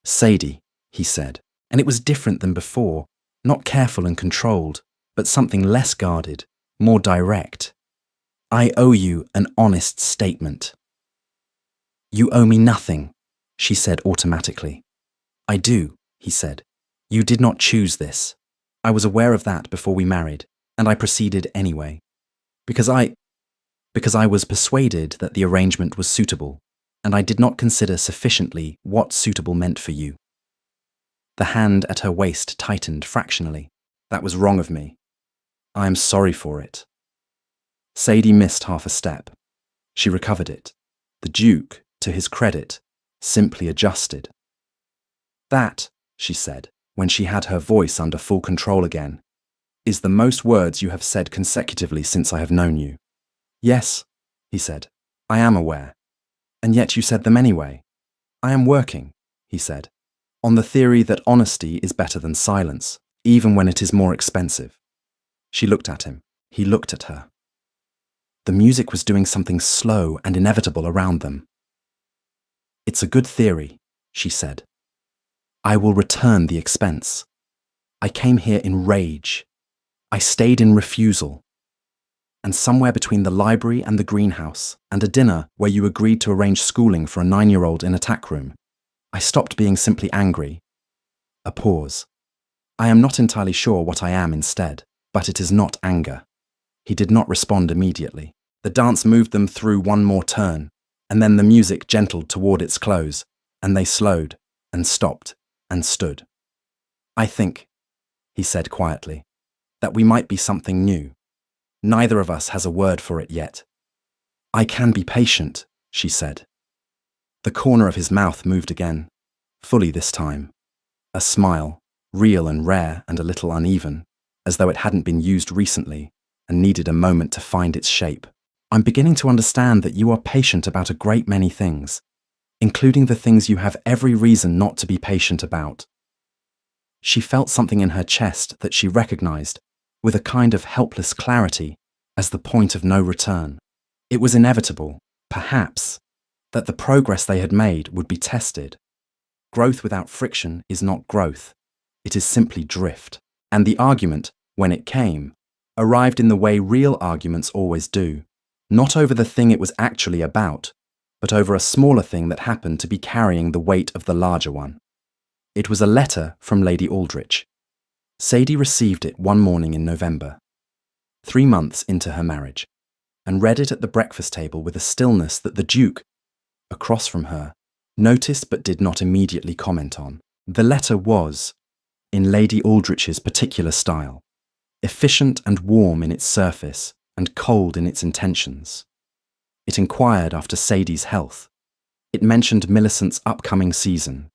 "Sadie," he said, and it was different than before, not careful and controlled, but something less guarded, more direct. "I owe you an honest statement." "You owe me nothing," she said automatically. "I do," he said. "You did not choose this. I was aware of that before we married, and I proceeded anyway. Because I was persuaded that the arrangement was suitable, and I did not consider sufficiently what suitable meant for you." The hand at her waist tightened fractionally. "That was wrong of me. I am sorry for it." Sadie missed half a step. She recovered it. The Duke, to his credit, simply adjusted. "That," she said, when she had her voice under full control again, "is the most words you have said consecutively since I have known you." "Yes," he said, "I am aware. And yet you said them anyway." "I am working," he said, "on the theory that honesty is better than silence, even when it is more expensive." She looked at him. He looked at her. The music was doing something slow and inevitable around them. "It's a good theory," she said. "I will return the expense. I came here in rage. I stayed in refusal. And somewhere between the library and the greenhouse, and a dinner where you agreed to arrange schooling for a 9-year-old in a tack room, I stopped being simply angry." A pause. "I am not entirely sure what I am instead, but it is not anger." He did not respond immediately. The dance moved them through one more turn, and then the music gentled toward its close, and they slowed, and stopped, and stood. "I think," he said quietly, "that we might be something new. Neither of us has a word for it yet." "I can be patient," she said. The corner of his mouth moved again, fully this time. A smile, real and rare and a little uneven, as though it hadn't been used recently and needed a moment to find its shape. "I'm beginning to understand that you are patient about a great many things, including the things you have every reason not to be patient about." She felt something in her chest that she recognized, with a kind of helpless clarity, as the point of no return. It was inevitable, perhaps, that the progress they had made would be tested. Growth without friction is not growth. It is simply drift. And the argument, when it came, arrived in the way real arguments always do, not over the thing it was actually about, but over a smaller thing that happened to be carrying the weight of the larger one. It was a letter from Lady Aldrich. Sadie received it one morning in November, 3 months into her marriage, and read it at the breakfast table with a stillness that the Duke, across from her, noticed but did not immediately comment on. The letter was, in Lady Aldrich's particular style, efficient and warm in its surface and cold in its intentions. It inquired after Sadie's health. It mentioned Millicent's upcoming season.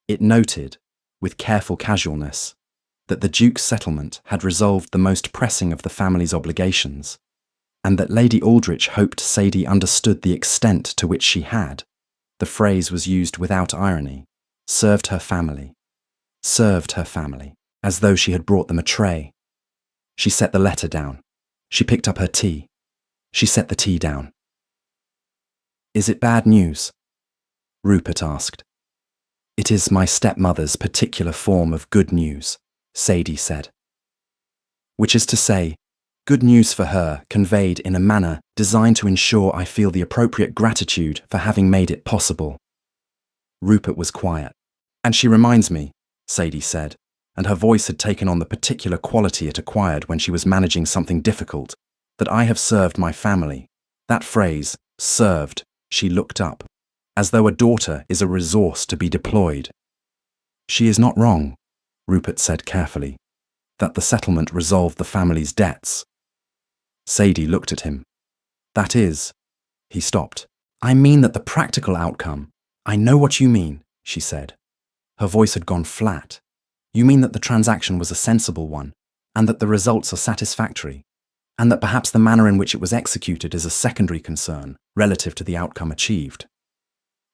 It noted, with careful casualness, that the Duke's settlement had resolved the most pressing of the family's obligations, and that Lady Aldrich hoped Sadie understood the extent to which she had. The phrase was used without irony. Served her family. Served her family, as though she had brought them a tray. She set the letter down. She picked up her tea. She set the tea down. "Is it bad news?" Rupert asked. "It is my stepmother's particular form of good news," Sadie said. "Which is to say, good news for her conveyed in a manner designed to ensure I feel the appropriate gratitude for having made it possible." Rupert was quiet. "And she reminds me," Sadie said, and her voice had taken on the particular quality it acquired when she was managing something difficult, "that I have served my family." That phrase, served, she looked up, as though a daughter is a resource to be deployed. "She is not wrong," Rupert said carefully, "that the settlement resolved the family's debts." Sadie looked at him. "That is," he stopped. "I mean that the practical outcome—" "I know what you mean," she said. Her voice had gone flat. "You mean that the transaction was a sensible one, and that the results are satisfactory, and that perhaps the manner in which it was executed is a secondary concern relative to the outcome achieved."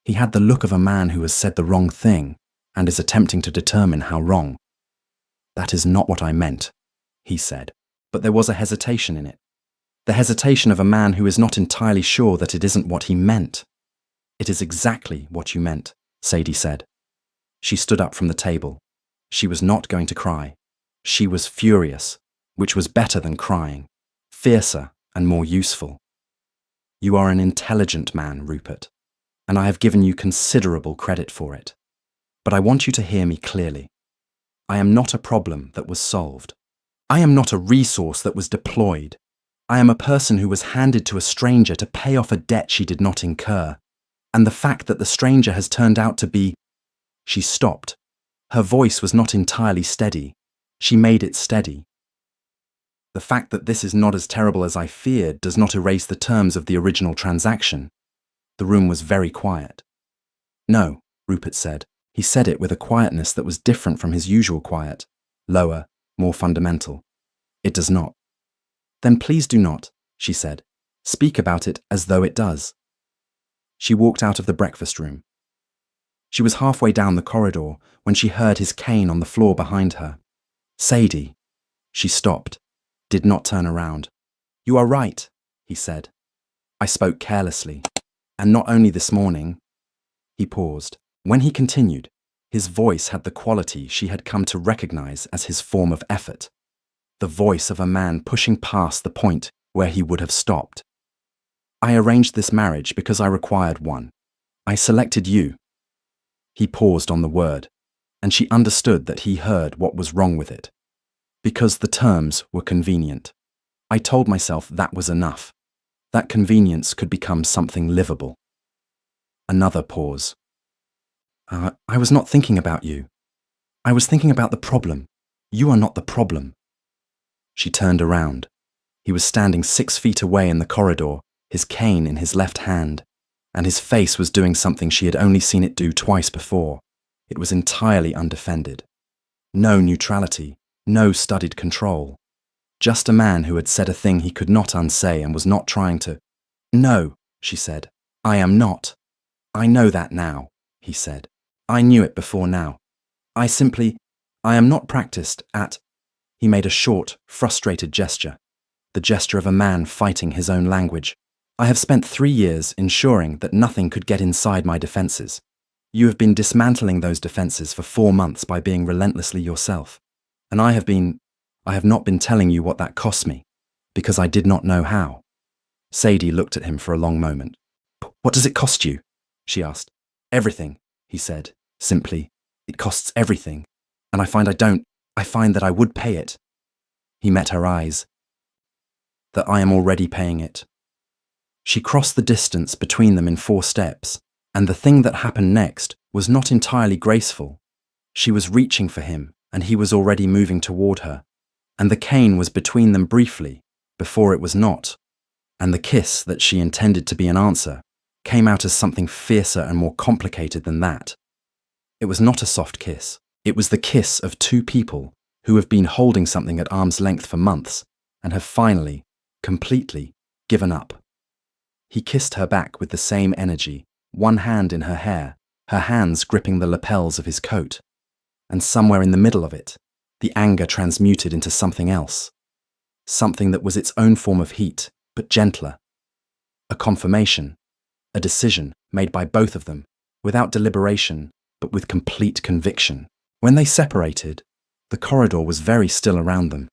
He had the look of a man who has said the wrong thing and is attempting to determine how wrong. "That is not what I meant," he said, but there was a hesitation in it. The hesitation of a man who is not entirely sure that it isn't what he meant. "It is exactly what you meant," Sadie said. She stood up from the table. She was not going to cry. She was furious, which was better than crying, fiercer and more useful. "You are an intelligent man, Rupert, and I have given you considerable credit for it. But I want you to hear me clearly. I am not a problem that was solved. I am not a resource that was deployed. I am a person who was handed to a stranger to pay off a debt she did not incur. And the fact that the stranger has turned out to be—" She stopped. Her voice was not entirely steady. She made it steady. "The fact that this is not as terrible as I feared does not erase the terms of the original transaction." The room was very quiet. "No," Rupert said. He said it with a quietness that was different from his usual quiet, lower, more fundamental. "It does not." "Then please do not," she said. "Speak about it as though it does." She walked out of the breakfast room. She was halfway down the corridor when she heard his cane on the floor behind her. "Sadie." She stopped, did not turn around. "You are right," he said. "I spoke carelessly. And not only this morning." He paused. When he continued, his voice had the quality she had come to recognize as his form of effort. The voice of a man pushing past the point where he would have stopped. "I arranged this marriage because I required one. I selected you." He paused on the word, and she understood that he heard what was wrong with it. "Because the terms were convenient. I told myself that was enough. That convenience could become something livable." Another pause. I was not thinking about you. I was thinking about the problem. You are not the problem." She turned around. He was standing 6 feet away in the corridor, his cane in his left hand, and his face was doing something she had only seen it do twice before. It was entirely undefended. No neutrality, no studied control. Just a man who had said a thing he could not unsay and was not trying to— "No," she said. "I am not." "I know that now," he said. "I knew it before now. I am not practiced at—" He made a short, frustrated gesture, the gesture of a man fighting his own language. "I have spent 3 years ensuring that nothing could get inside my defenses. You have been dismantling those defenses for 4 months by being relentlessly yourself. And I have not been telling you what that cost me, because I did not know how." Sadie looked at him for a long moment. "What does it cost you?" she asked. "Everything," he said, simply. "It costs everything. And I find that I would pay it." He met her eyes. "That I am already paying it." She crossed the distance between them in 4 steps, and the thing that happened next was not entirely graceful. She was reaching for him, and he was already moving toward her, and the cane was between them briefly, before it was not, and the kiss that she intended to be an answer came out as something fiercer and more complicated than that. It was not a soft kiss. It was the kiss of 2 people who have been holding something at arm's length for months and have finally, completely, given up. He kissed her back with the same energy, one hand in her hair, her hands gripping the lapels of his coat. And somewhere in the middle of it, the anger transmuted into something else. Something that was its own form of heat, but gentler. A confirmation, a decision made by both of them, without deliberation, but with complete conviction. When they separated, the corridor was very still around them.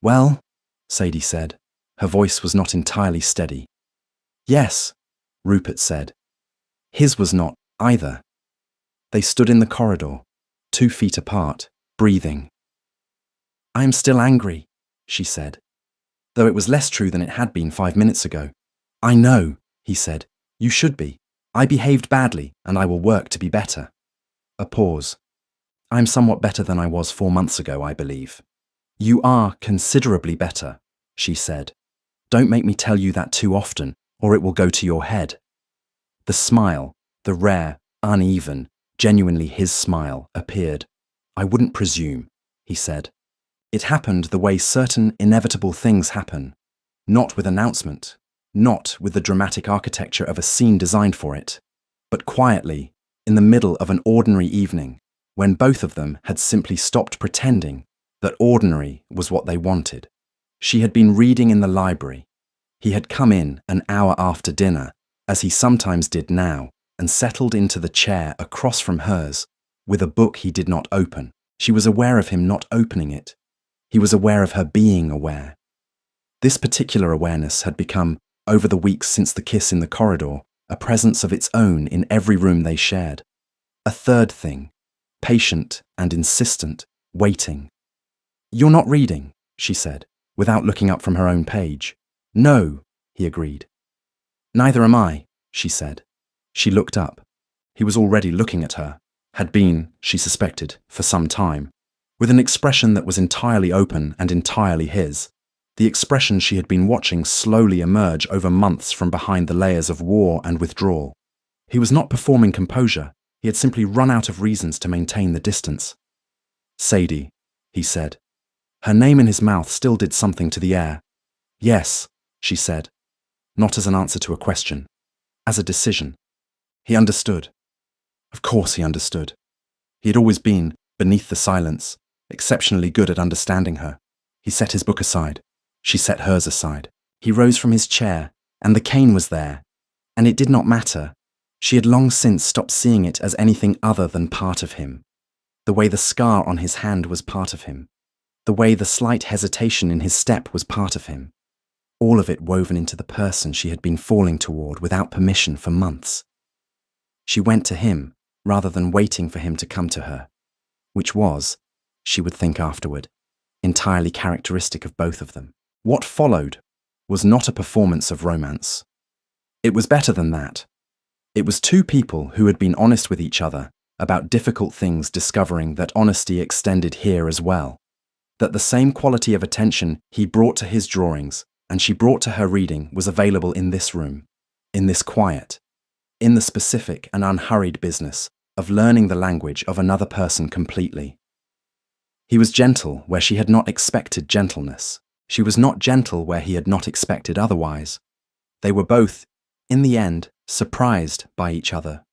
"Well," Sadie said. Her voice was not entirely steady. "Yes," Rupert said. His was not either. They stood in the corridor, 2 feet apart, breathing. "I am still angry," she said, though it was less true than it had been 5 minutes ago. "I know," he said. "You should be. I behaved badly, and I will work to be better." A pause. "I am somewhat better than I was 4 months ago, I believe." "You are considerably better," she said. "Don't make me tell you that too often, or it will go to your head." The smile, the rare, uneven, genuinely his smile, appeared. "I wouldn't presume," he said. It happened the way certain inevitable things happen, not with announcement, not with the dramatic architecture of a scene designed for it, but quietly, in the middle of an ordinary evening, when both of them had simply stopped pretending that ordinary was what they wanted. She had been reading in the library. He had come in an hour after dinner, as he sometimes did now, and settled into the chair across from hers, with a book he did not open. She was aware of him not opening it. He was aware of her being aware. This particular awareness had become, over the weeks since the kiss in the corridor, a presence of its own in every room they shared. A third thing, patient and insistent, waiting. "You're not reading," she said, without looking up from her own page. "No," he agreed. "Neither am I," she said. She looked up. He was already looking at her, had been, she suspected, for some time, with an expression that was entirely open and entirely his, the expression she had been watching slowly emerge over months from behind the layers of war and withdrawal. He was not performing composure, he had simply run out of reasons to maintain the distance. "Sadie," he said. Her name in his mouth still did something to the air. "Yes," she said, not as an answer to a question, as a decision. He understood. Of course he understood. He had always been, beneath the silence, exceptionally good at understanding her. He set his book aside. She set hers aside. He rose from his chair, and the cane was there. And it did not matter. She had long since stopped seeing it as anything other than part of him. The way the scar on his hand was part of him. The way the slight hesitation in his step was part of him. All of it woven into the person she had been falling toward without permission for months. She went to him, rather than waiting for him to come to her, which was, she would think afterward, entirely characteristic of both of them. What followed was not a performance of romance. It was better than that. It was 2 people who had been honest with each other about difficult things, discovering that honesty extended here as well, that the same quality of attention he brought to his drawings and she brought to her reading was available in this room, in this quiet, in the specific and unhurried business of learning the language of another person completely. He was gentle where she had not expected gentleness. She was not gentle where he had not expected otherwise. They were both, in the end, surprised by each other,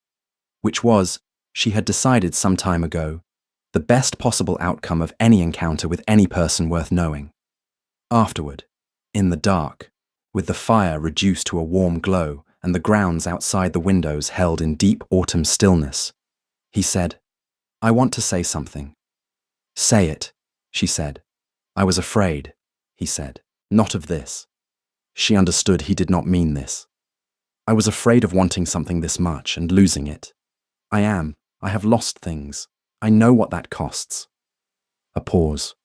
which was, she had decided some time ago, the best possible outcome of any encounter with any person worth knowing. Afterward, in the dark, with the fire reduced to a warm glow and the grounds outside the windows held in deep autumn stillness, he said, "I want to say something." "Say it," she said. "I was afraid," he said, "not of this." She understood he did not mean this. "I was afraid of wanting something this much and losing it. I have lost things. I know what that costs." A pause.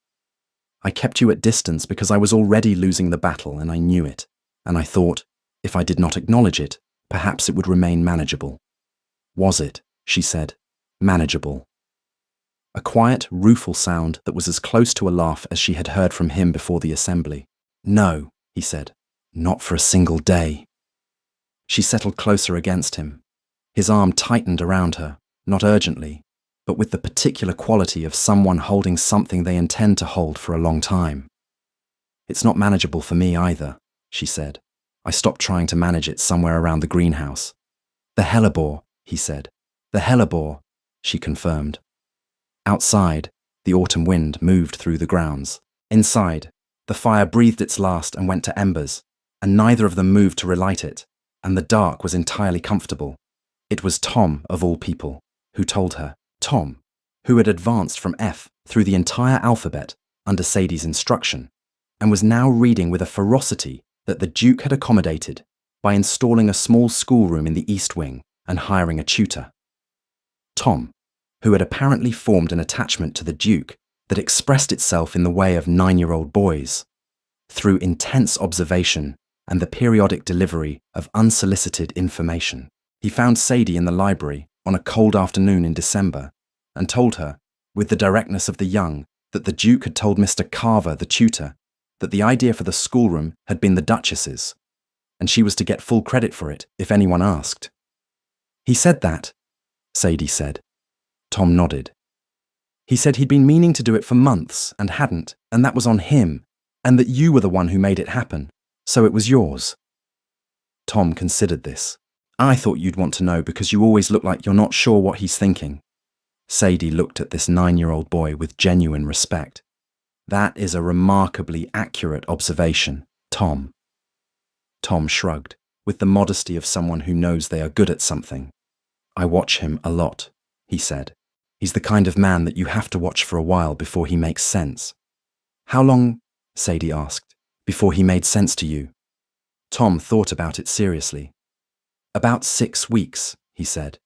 "I kept you at distance because I was already losing the battle and I knew it, and I thought, if I did not acknowledge it, perhaps it would remain manageable." Was it, she said, manageable? A quiet, rueful sound that was as close to a laugh as she had heard from him before the assembly. "No," he said, "not for a single day." She settled closer against him. His arm tightened around her, not urgently, but with the particular quality of someone holding something they intend to hold for a long time. "It's not manageable for me either," she said. I stopped trying to manage it somewhere around the greenhouse. The hellebore, he said. The hellebore, she confirmed. Outside, the autumn wind moved through the grounds. Inside, the fire breathed its last and went to embers, and neither of them moved to relight it, and the dark was entirely comfortable. It was Tom, of all people, who told her. Tom, who had advanced from F through the entire alphabet under Sadie's instruction, and was now reading with a ferocity that the Duke had accommodated by installing a small schoolroom in the East Wing and hiring a tutor. Tom, who had apparently formed an attachment to the Duke that expressed itself in the way of 9-year-old boys, through intense observation and the periodic delivery of unsolicited information. He found Sadie in the library on a cold afternoon in December and told her, with the directness of the young, that the Duke had told Mr. Carver, the tutor, that the idea for the schoolroom had been the Duchess's, and she was to get full credit for it if anyone asked. He said that, Sadie said. Tom nodded. He said he'd been meaning to do it for months and hadn't, and that was on him, and that you were the one who made it happen, so it was yours. Tom considered this. I thought you'd want to know because you always look like you're not sure what he's thinking. Sadie looked at this 9-year-old boy with genuine respect. That is a remarkably accurate observation, Tom. Tom shrugged, with the modesty of someone who knows they are good at something. I watch him a lot, he said. He's the kind of man that you have to watch for a while before he makes sense. How long, Sadie asked, before he made sense to you? Tom thought about it seriously. About 6 weeks, he said.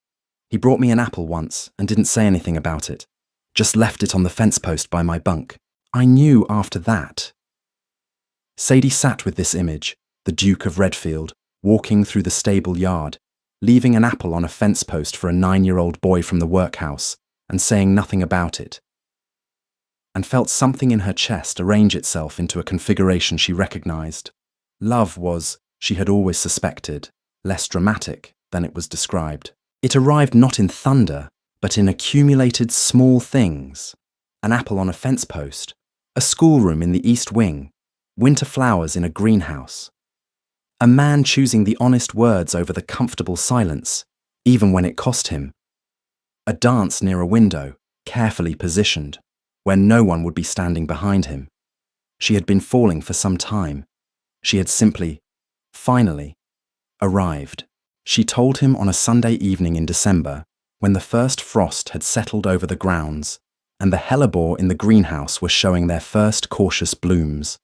He brought me an apple once and didn't say anything about it. Just left it on the fence post by my bunk. I knew after that. Sadie sat with this image, the Duke of Redfield, walking through the stable yard, leaving an apple on a fence post for a 9-year-old boy from the workhouse and saying nothing about it, and felt something in her chest arrange itself into a configuration she recognized. Love was, she had always suspected, less dramatic than it was described. It arrived not in thunder, but in accumulated small things. An apple on a fence post, a schoolroom in the East Wing, winter flowers in a greenhouse. A man choosing the honest words over the comfortable silence, even when it cost him. A dance near a window, carefully positioned, where no one would be standing behind him. She had been falling for some time. She had simply, finally, arrived. She told him on a Sunday evening in December, when the first frost had settled over the grounds, and the hellebore in the greenhouse were showing their first cautious blooms.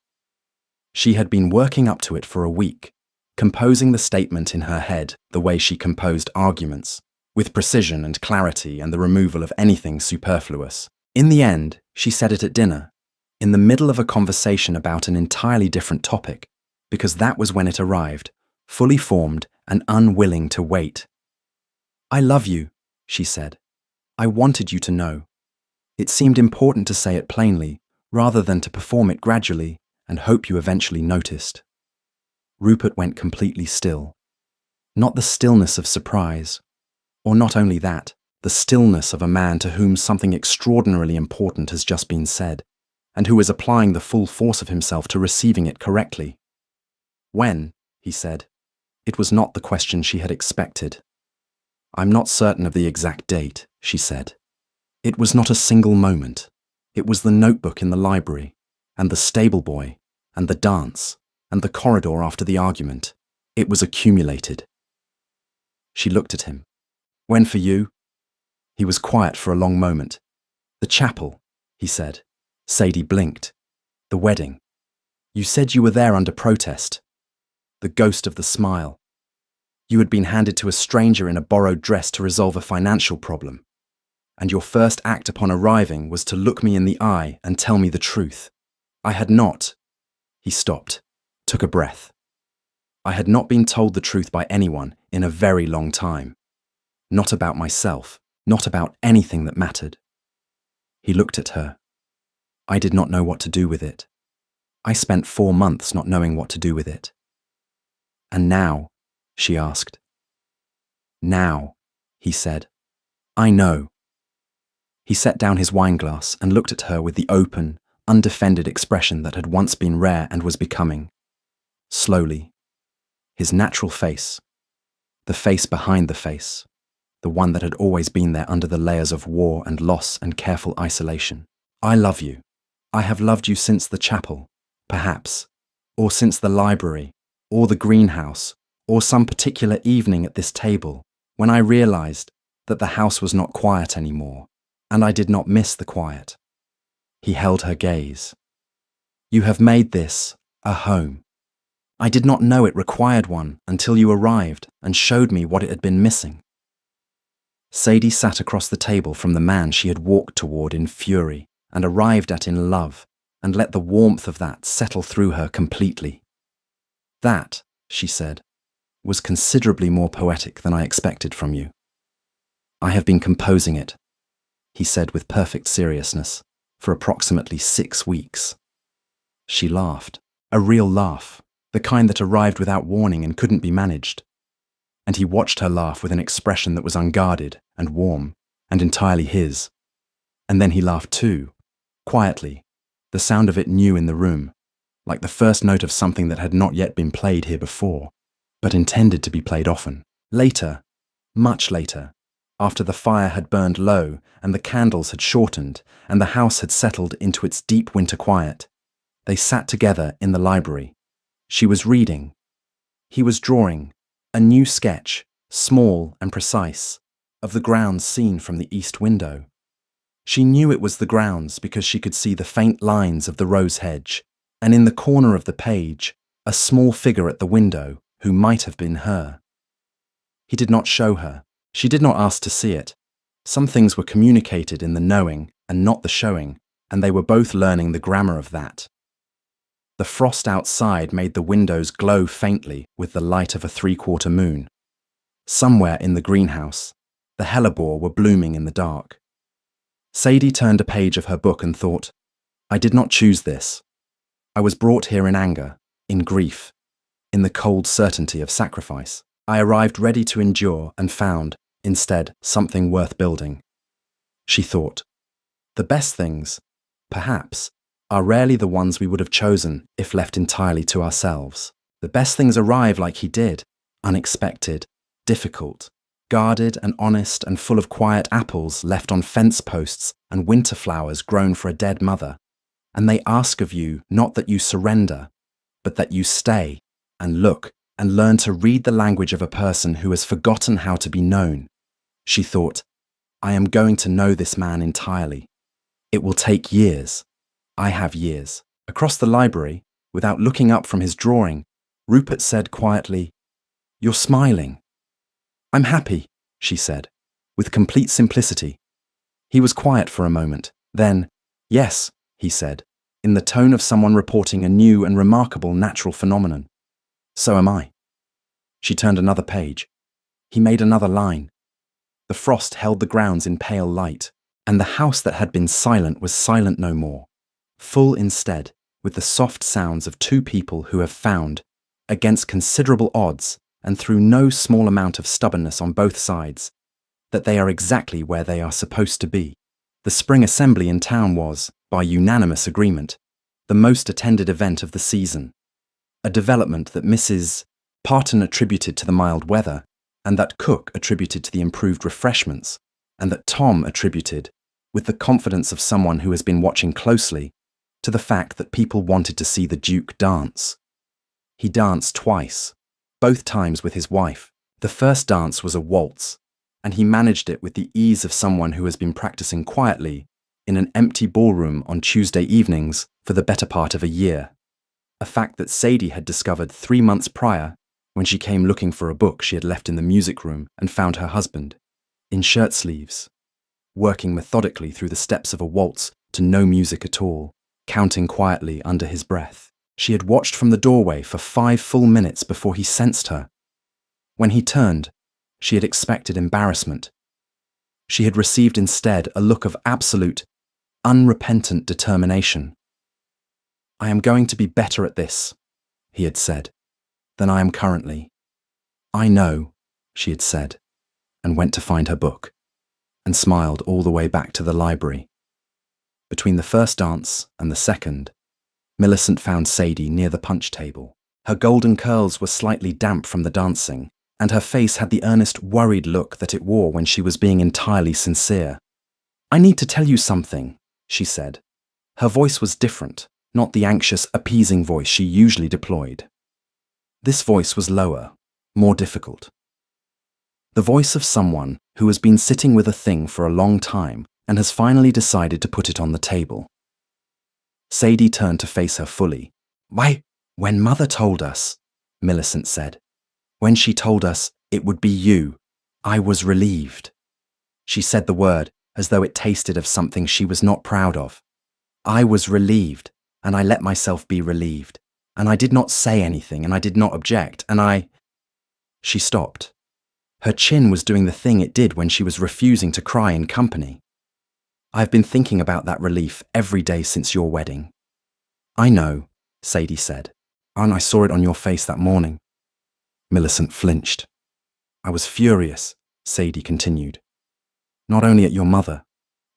She had been working up to it for a week, composing the statement in her head the way she composed arguments, with precision and clarity and the removal of anything superfluous. In the end, she said it at dinner, in the middle of a conversation about an entirely different topic, because that was when it arrived, fully formed and unwilling to wait. I love you, she said. I wanted you to know. It seemed important to say it plainly, rather than to perform it gradually and hope you eventually noticed. Rupert went completely still. Not the stillness of surprise, or not only that, the stillness of a man to whom something extraordinarily important has just been said, and who is applying the full force of himself to receiving it correctly. When, he said. It was not the question she had expected. I'm not certain of the exact date, she said. It was not a single moment. It was the notebook in the library, and the stable boy, and the dance, and the corridor after the argument. It was accumulated. She looked at him. When for you? He was quiet for a long moment. The chapel, he said. Sadie blinked. The wedding. You said you were there under protest. The ghost of the smile. You had been handed to a stranger in a borrowed dress to resolve a financial problem. And your first act upon arriving was to look me in the eye and tell me the truth. I had not. He stopped, took a breath. I had not been told the truth by anyone in a very long time. Not about myself, not about anything that mattered. He looked at her. I did not know what to do with it. I spent 4 months not knowing what to do with it. And now, she asked. Now, he said. I know. He set down his wineglass and looked at her with the open, undefended expression that had once been rare and was becoming. Slowly. his natural face, the face behind the face, the one that had always been there under the layers of war and loss and careful isolation. I love you. I have loved you since the chapel, perhaps, or since the library, or the greenhouse, or some particular evening at this table, when I realized that the house was not quiet anymore, and I did not miss the quiet. He held her gaze. You have made this a home. I did not know it required one until you arrived and showed me what it had been missing. Sadie sat across the table from the man she had walked toward in fury and arrived at in love, and let the warmth of that settle through her completely. That, she said, was considerably more poetic than I expected from you. I have been composing it, he said with perfect seriousness, for approximately 6 weeks. She laughed, a real laugh, the kind that arrived without warning and couldn't be managed. And he watched her laugh with an expression that was unguarded and warm and entirely his. And then he laughed too, quietly, the sound of it new in the room, like the first note of something that had not yet been played here before, but intended to be played often. Later, much later, after the fire had burned low and the candles had shortened and the house had settled into its deep winter quiet, they sat together in the library. She was reading. He was drawing, a new sketch, small and precise, of the grounds seen from the east window. She knew it was the grounds because she could see the faint lines of the rose hedge, and in the corner of the page, a small figure at the window who might have been her. He did not show her. She did not ask to see it. Some things were communicated in the knowing and not the showing, and they were both learning the grammar of that. The frost outside made the windows glow faintly with the light of a 3/4 moon. Somewhere in the greenhouse, the hellebore were blooming in the dark. Sadie turned a page of her book and thought, I did not choose this. I was brought here in anger, in grief, in the cold certainty of sacrifice. I arrived ready to endure and found, instead, something worth building. She thought, the best things, perhaps, are rarely the ones we would have chosen if left entirely to ourselves. The best things arrive like he did, unexpected, difficult, guarded and honest and full of quiet apples left on fence posts and winter flowers grown for a dead mother. And they ask of you not that you surrender, but that you stay and look and learn to read the language of a person who has forgotten how to be known. She thought, I am going to know this man entirely. It will take years. I have years. Across the library, without looking up from his drawing, Rupert said quietly, You're smiling. I'm happy, she said, with complete simplicity. He was quiet for a moment. Then, yes, he said, in the tone of someone reporting a new and remarkable natural phenomenon. So am I. She turned another page. He made another line. The frost held the grounds in pale light, and the house that had been silent was silent no more, full instead with the soft sounds of two people who have found, against considerable odds and through no small amount of stubbornness on both sides, that they are exactly where they are supposed to be. The spring assembly in town was, by unanimous agreement, the most attended event of the season, a development that Mrs. Parton attributed to the mild weather, and that Cook attributed to the improved refreshments, and that Tom attributed, with the confidence of someone who has been watching closely, to the fact that people wanted to see the Duke dance. He danced twice, both times with his wife. The first dance was a waltz, and he managed it with the ease of someone who has been practicing quietly in an empty ballroom on Tuesday evenings for the better part of a year, a fact that Sadie had discovered 3 months prior when she came looking for a book she had left in the music room and found her husband, in shirt sleeves, working methodically through the steps of a waltz to no music at all, counting quietly under his breath. She had watched from the doorway for 5 full minutes before he sensed her. When he turned, she had expected embarrassment. She had received instead a look of absolute, unrepentant determination. I am going to be better at this, he had said, than I am currently. I know, she had said, and went to find her book, and smiled all the way back to the library. Between the first dance and the second, Millicent found Sadie near the punch table. Her golden curls were slightly damp from the dancing, and her face had the earnest, worried look that it wore when she was being entirely sincere. "I need to tell you something," she said. Her voice was different, not the anxious, appeasing voice she usually deployed. This voice was lower, more difficult. The voice of someone who has been sitting with a thing for a long time and has finally decided to put it on the table. Sadie turned to face her fully. "Why, when Mother told us," Millicent said, "when she told us it would be you, I was relieved." She said the word as though it tasted of something she was not proud of. "I was relieved, and I let myself be relieved, and I did not say anything, and I did not object, and I—" She stopped. Her chin was doing the thing it did when she was refusing to cry in company. "I've been thinking about that relief every day since your wedding." "I know," Sadie said, "and I saw it on your face that morning." Millicent flinched. "I was furious," Sadie continued. "Not only at your mother,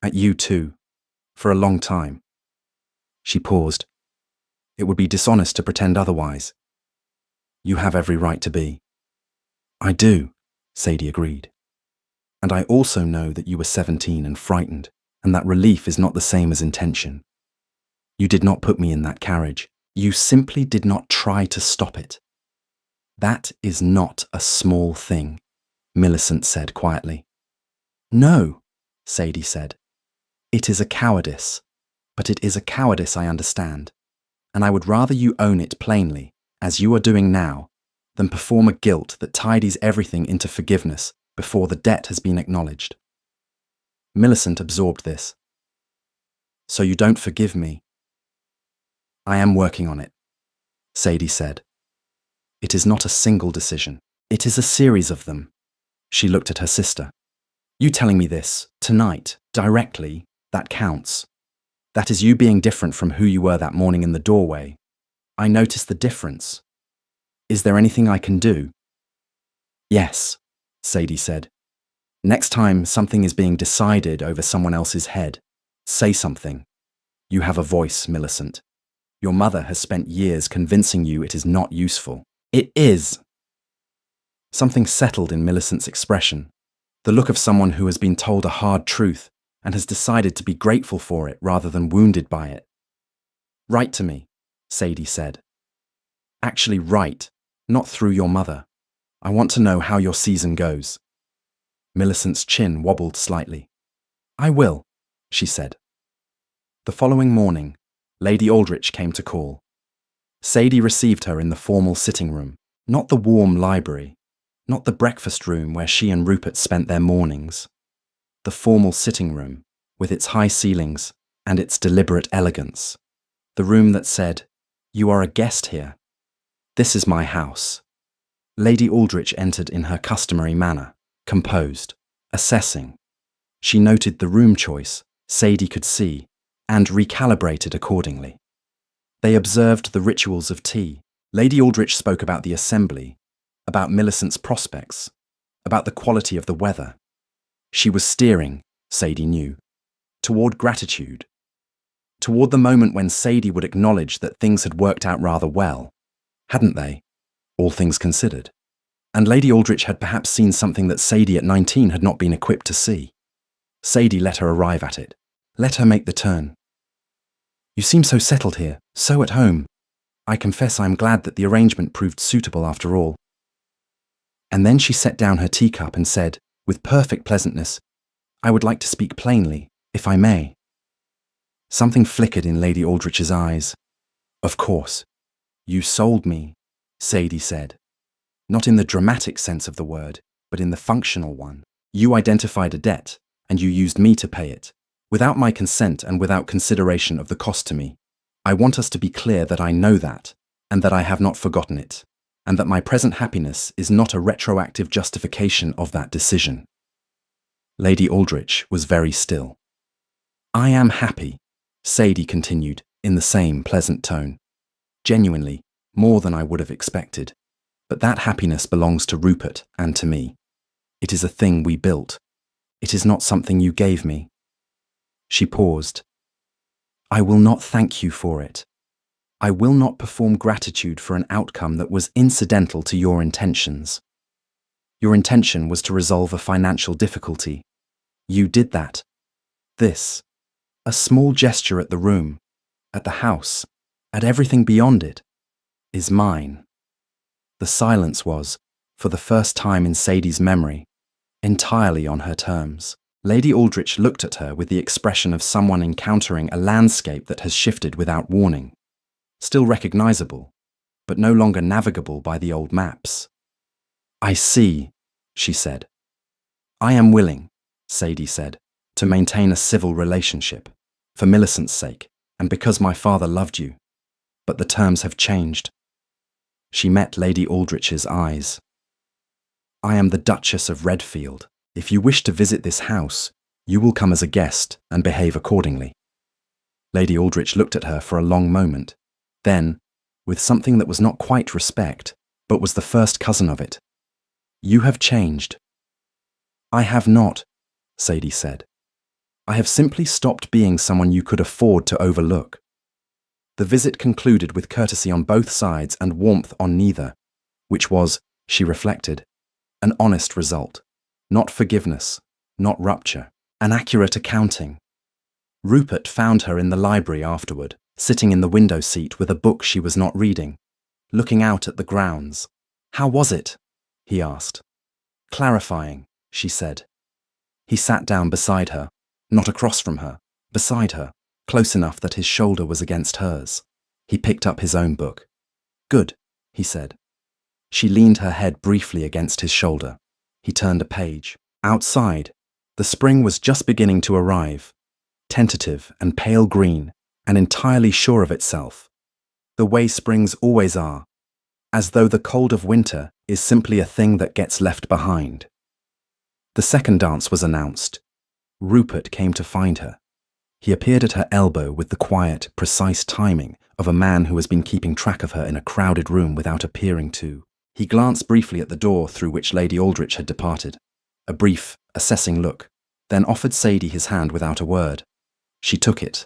at you too, for a long time." She paused. "It would be dishonest to pretend otherwise. You have every right to be." "I do," Sadie agreed. "And I also know that you were 17 and frightened, and that relief is not the same as intention. You did not put me in that carriage. You simply did not try to stop it." "That is not a small thing," Millicent said quietly. "No," Sadie said. "It is a cowardice, but it is a cowardice I understand, and I would rather you own it plainly, as you are doing now, than perform a guilt that tidies everything into forgiveness before the debt has been acknowledged." Millicent absorbed this. "So you don't forgive me?" "I am working on it," Sadie said. "It is not a single decision. It is a series of them." She looked at her sister. "You telling me this, tonight, directly, that counts. That is you being different from who you were that morning in the doorway. I notice the difference. Is there anything I can do?" "Yes," Sadie said. "Next time something is being decided over someone else's head, say something. You have a voice, Millicent. Your mother has spent years convincing you it is not useful. It is." Something settled in Millicent's expression, the look of someone who has been told a hard truth and has decided to be grateful for it rather than wounded by it. "Write to me," Sadie said. "Actually write, not through your mother. I want to know how your season goes." Millicent's chin wobbled slightly. "I will," she said. The following morning, Lady Aldrich came to call. Sadie received her in the formal sitting room, not the warm library, not the breakfast room where she and Rupert spent their mornings. The formal sitting room, with its high ceilings and its deliberate elegance. The room that said, "You are a guest here. This is my house." Lady Aldrich entered in her customary manner, composed, assessing. She noted the room choice, Sadie could see, and recalibrated accordingly. They observed the rituals of tea. Lady Aldrich spoke about the assembly, about Millicent's prospects, about the quality of the weather. She was steering, Sadie knew, toward gratitude, toward the moment when Sadie would acknowledge that things had worked out rather well, hadn't they, all things considered? And Lady Aldrich had perhaps seen something that Sadie at 19 had not been equipped to see. Sadie let her arrive at it, let her make the turn. "You seem so settled here, so at home. I confess I am glad that the arrangement proved suitable after all." And then she set down her teacup and said, with perfect pleasantness, "I would like to speak plainly, if I may." Something flickered in Lady Aldrich's eyes. "Of course. You sold me," Sadie said. "Not in the dramatic sense of the word, but in the functional one. You identified a debt, and you used me to pay it, without my consent and without consideration of the cost to me. I want us to be clear that I know that, and that I have not forgotten it, and that my present happiness is not a retroactive justification of that decision." Lady Aldrich was very still. "I am happy," Sadie continued in the same pleasant tone. "Genuinely, more than I would have expected. But that happiness belongs to Rupert and to me. It is a thing we built. It is not something you gave me." She paused. "I will not thank you for it." I will not perform gratitude for an outcome that was incidental to your intentions. Your intention was to resolve a financial difficulty. You did that. This, a small gesture at the room, at the house, at everything beyond it, is mine. The silence was, for the first time in Sadie's memory, entirely on her terms. Lady Aldrich looked at her with the expression of someone encountering a landscape that has shifted without warning. Still recognizable, but no longer navigable by the old maps. I see, she said. I am willing, Sadie said, to maintain a civil relationship, for Millicent's sake, and because my father loved you. But the terms have changed. She met Lady Aldrich's eyes. I am the Duchess of Redfield. If you wish to visit this house, you will come as a guest and behave accordingly. Lady Aldrich looked at her for a long moment. Then, with something that was not quite respect, but was the first cousin of it, you have changed. I have not, Sadie said. I have simply stopped being someone you could afford to overlook. The visit concluded with courtesy on both sides and warmth on neither, which was, she reflected, an honest result. Not forgiveness, not rupture, an accurate accounting. Rupert found her in the library afterward, sitting in the window seat with a book she was not reading, looking out at the grounds. How was it? He asked. Clarifying, she said. He sat down beside her, not across from her, beside her, close enough that his shoulder was against hers. He picked up his own book. Good, he said. She leaned her head briefly against his shoulder. He turned a page. Outside, the spring was just beginning to arrive, tentative and pale green, and entirely sure of itself, the way springs always are, as though the cold of winter is simply a thing that gets left behind. The second dance was announced. Rupert came to find her. He appeared at her elbow with the quiet, precise timing of a man who has been keeping track of her in a crowded room without appearing to. He glanced briefly at the door through which Lady Aldrich had departed, a brief, assessing look, then offered Sadie his hand without a word. She took it.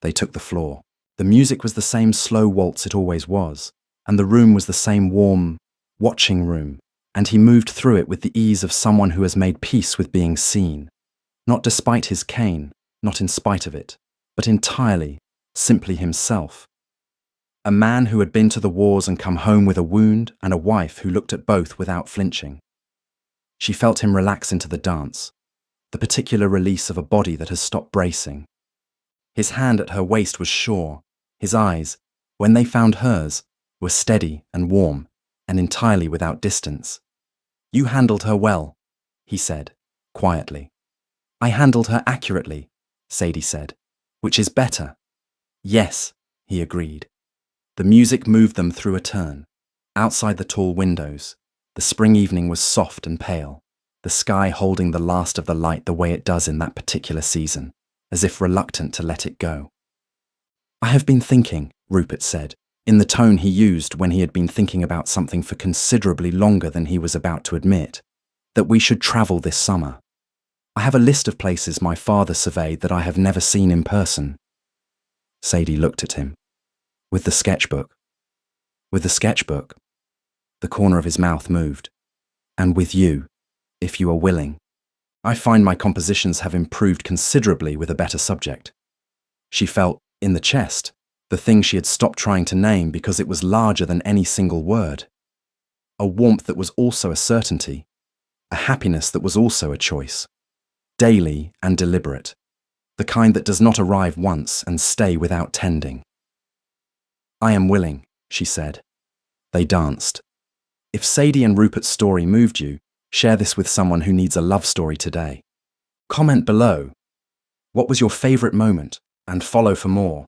They took the floor. The music was the same slow waltz it always was, and the room was the same warm, watching room, and he moved through it with the ease of someone who has made peace with being seen, not despite his cane, not in spite of it, but entirely, simply himself. A man who had been to the wars and come home with a wound, and a wife who looked at both without flinching. She felt him relax into the dance, the particular release of a body that has stopped bracing. His hand at her waist was sure. His eyes, when they found hers, were steady and warm, and entirely without distance. You handled her well, he said, quietly. I handled her accurately, Sadie said, which is better. Yes, he agreed. The music moved them through a turn. Outside the tall windows, the spring evening was soft and pale, the sky holding the last of the light the way it does in that particular season, as if reluctant to let it go. I have been thinking, Rupert said, in the tone he used when he had been thinking about something for considerably longer than he was about to admit, that we should travel this summer. I have a list of places my father surveyed that I have never seen in person. Sadie looked at him. With the sketchbook. With the sketchbook. The corner of his mouth moved. And with you, if you are willing. I find my compositions have improved considerably with a better subject. She felt, in the chest, the thing she had stopped trying to name because it was larger than any single word. A warmth that was also a certainty. A happiness that was also a choice. Daily and deliberate. The kind that does not arrive once and stay without tending. I am willing, she said. They danced. If Sadie and Rupert's story moved you, share this with someone who needs a love story today. Comment below. What was your favourite moment? And follow for more.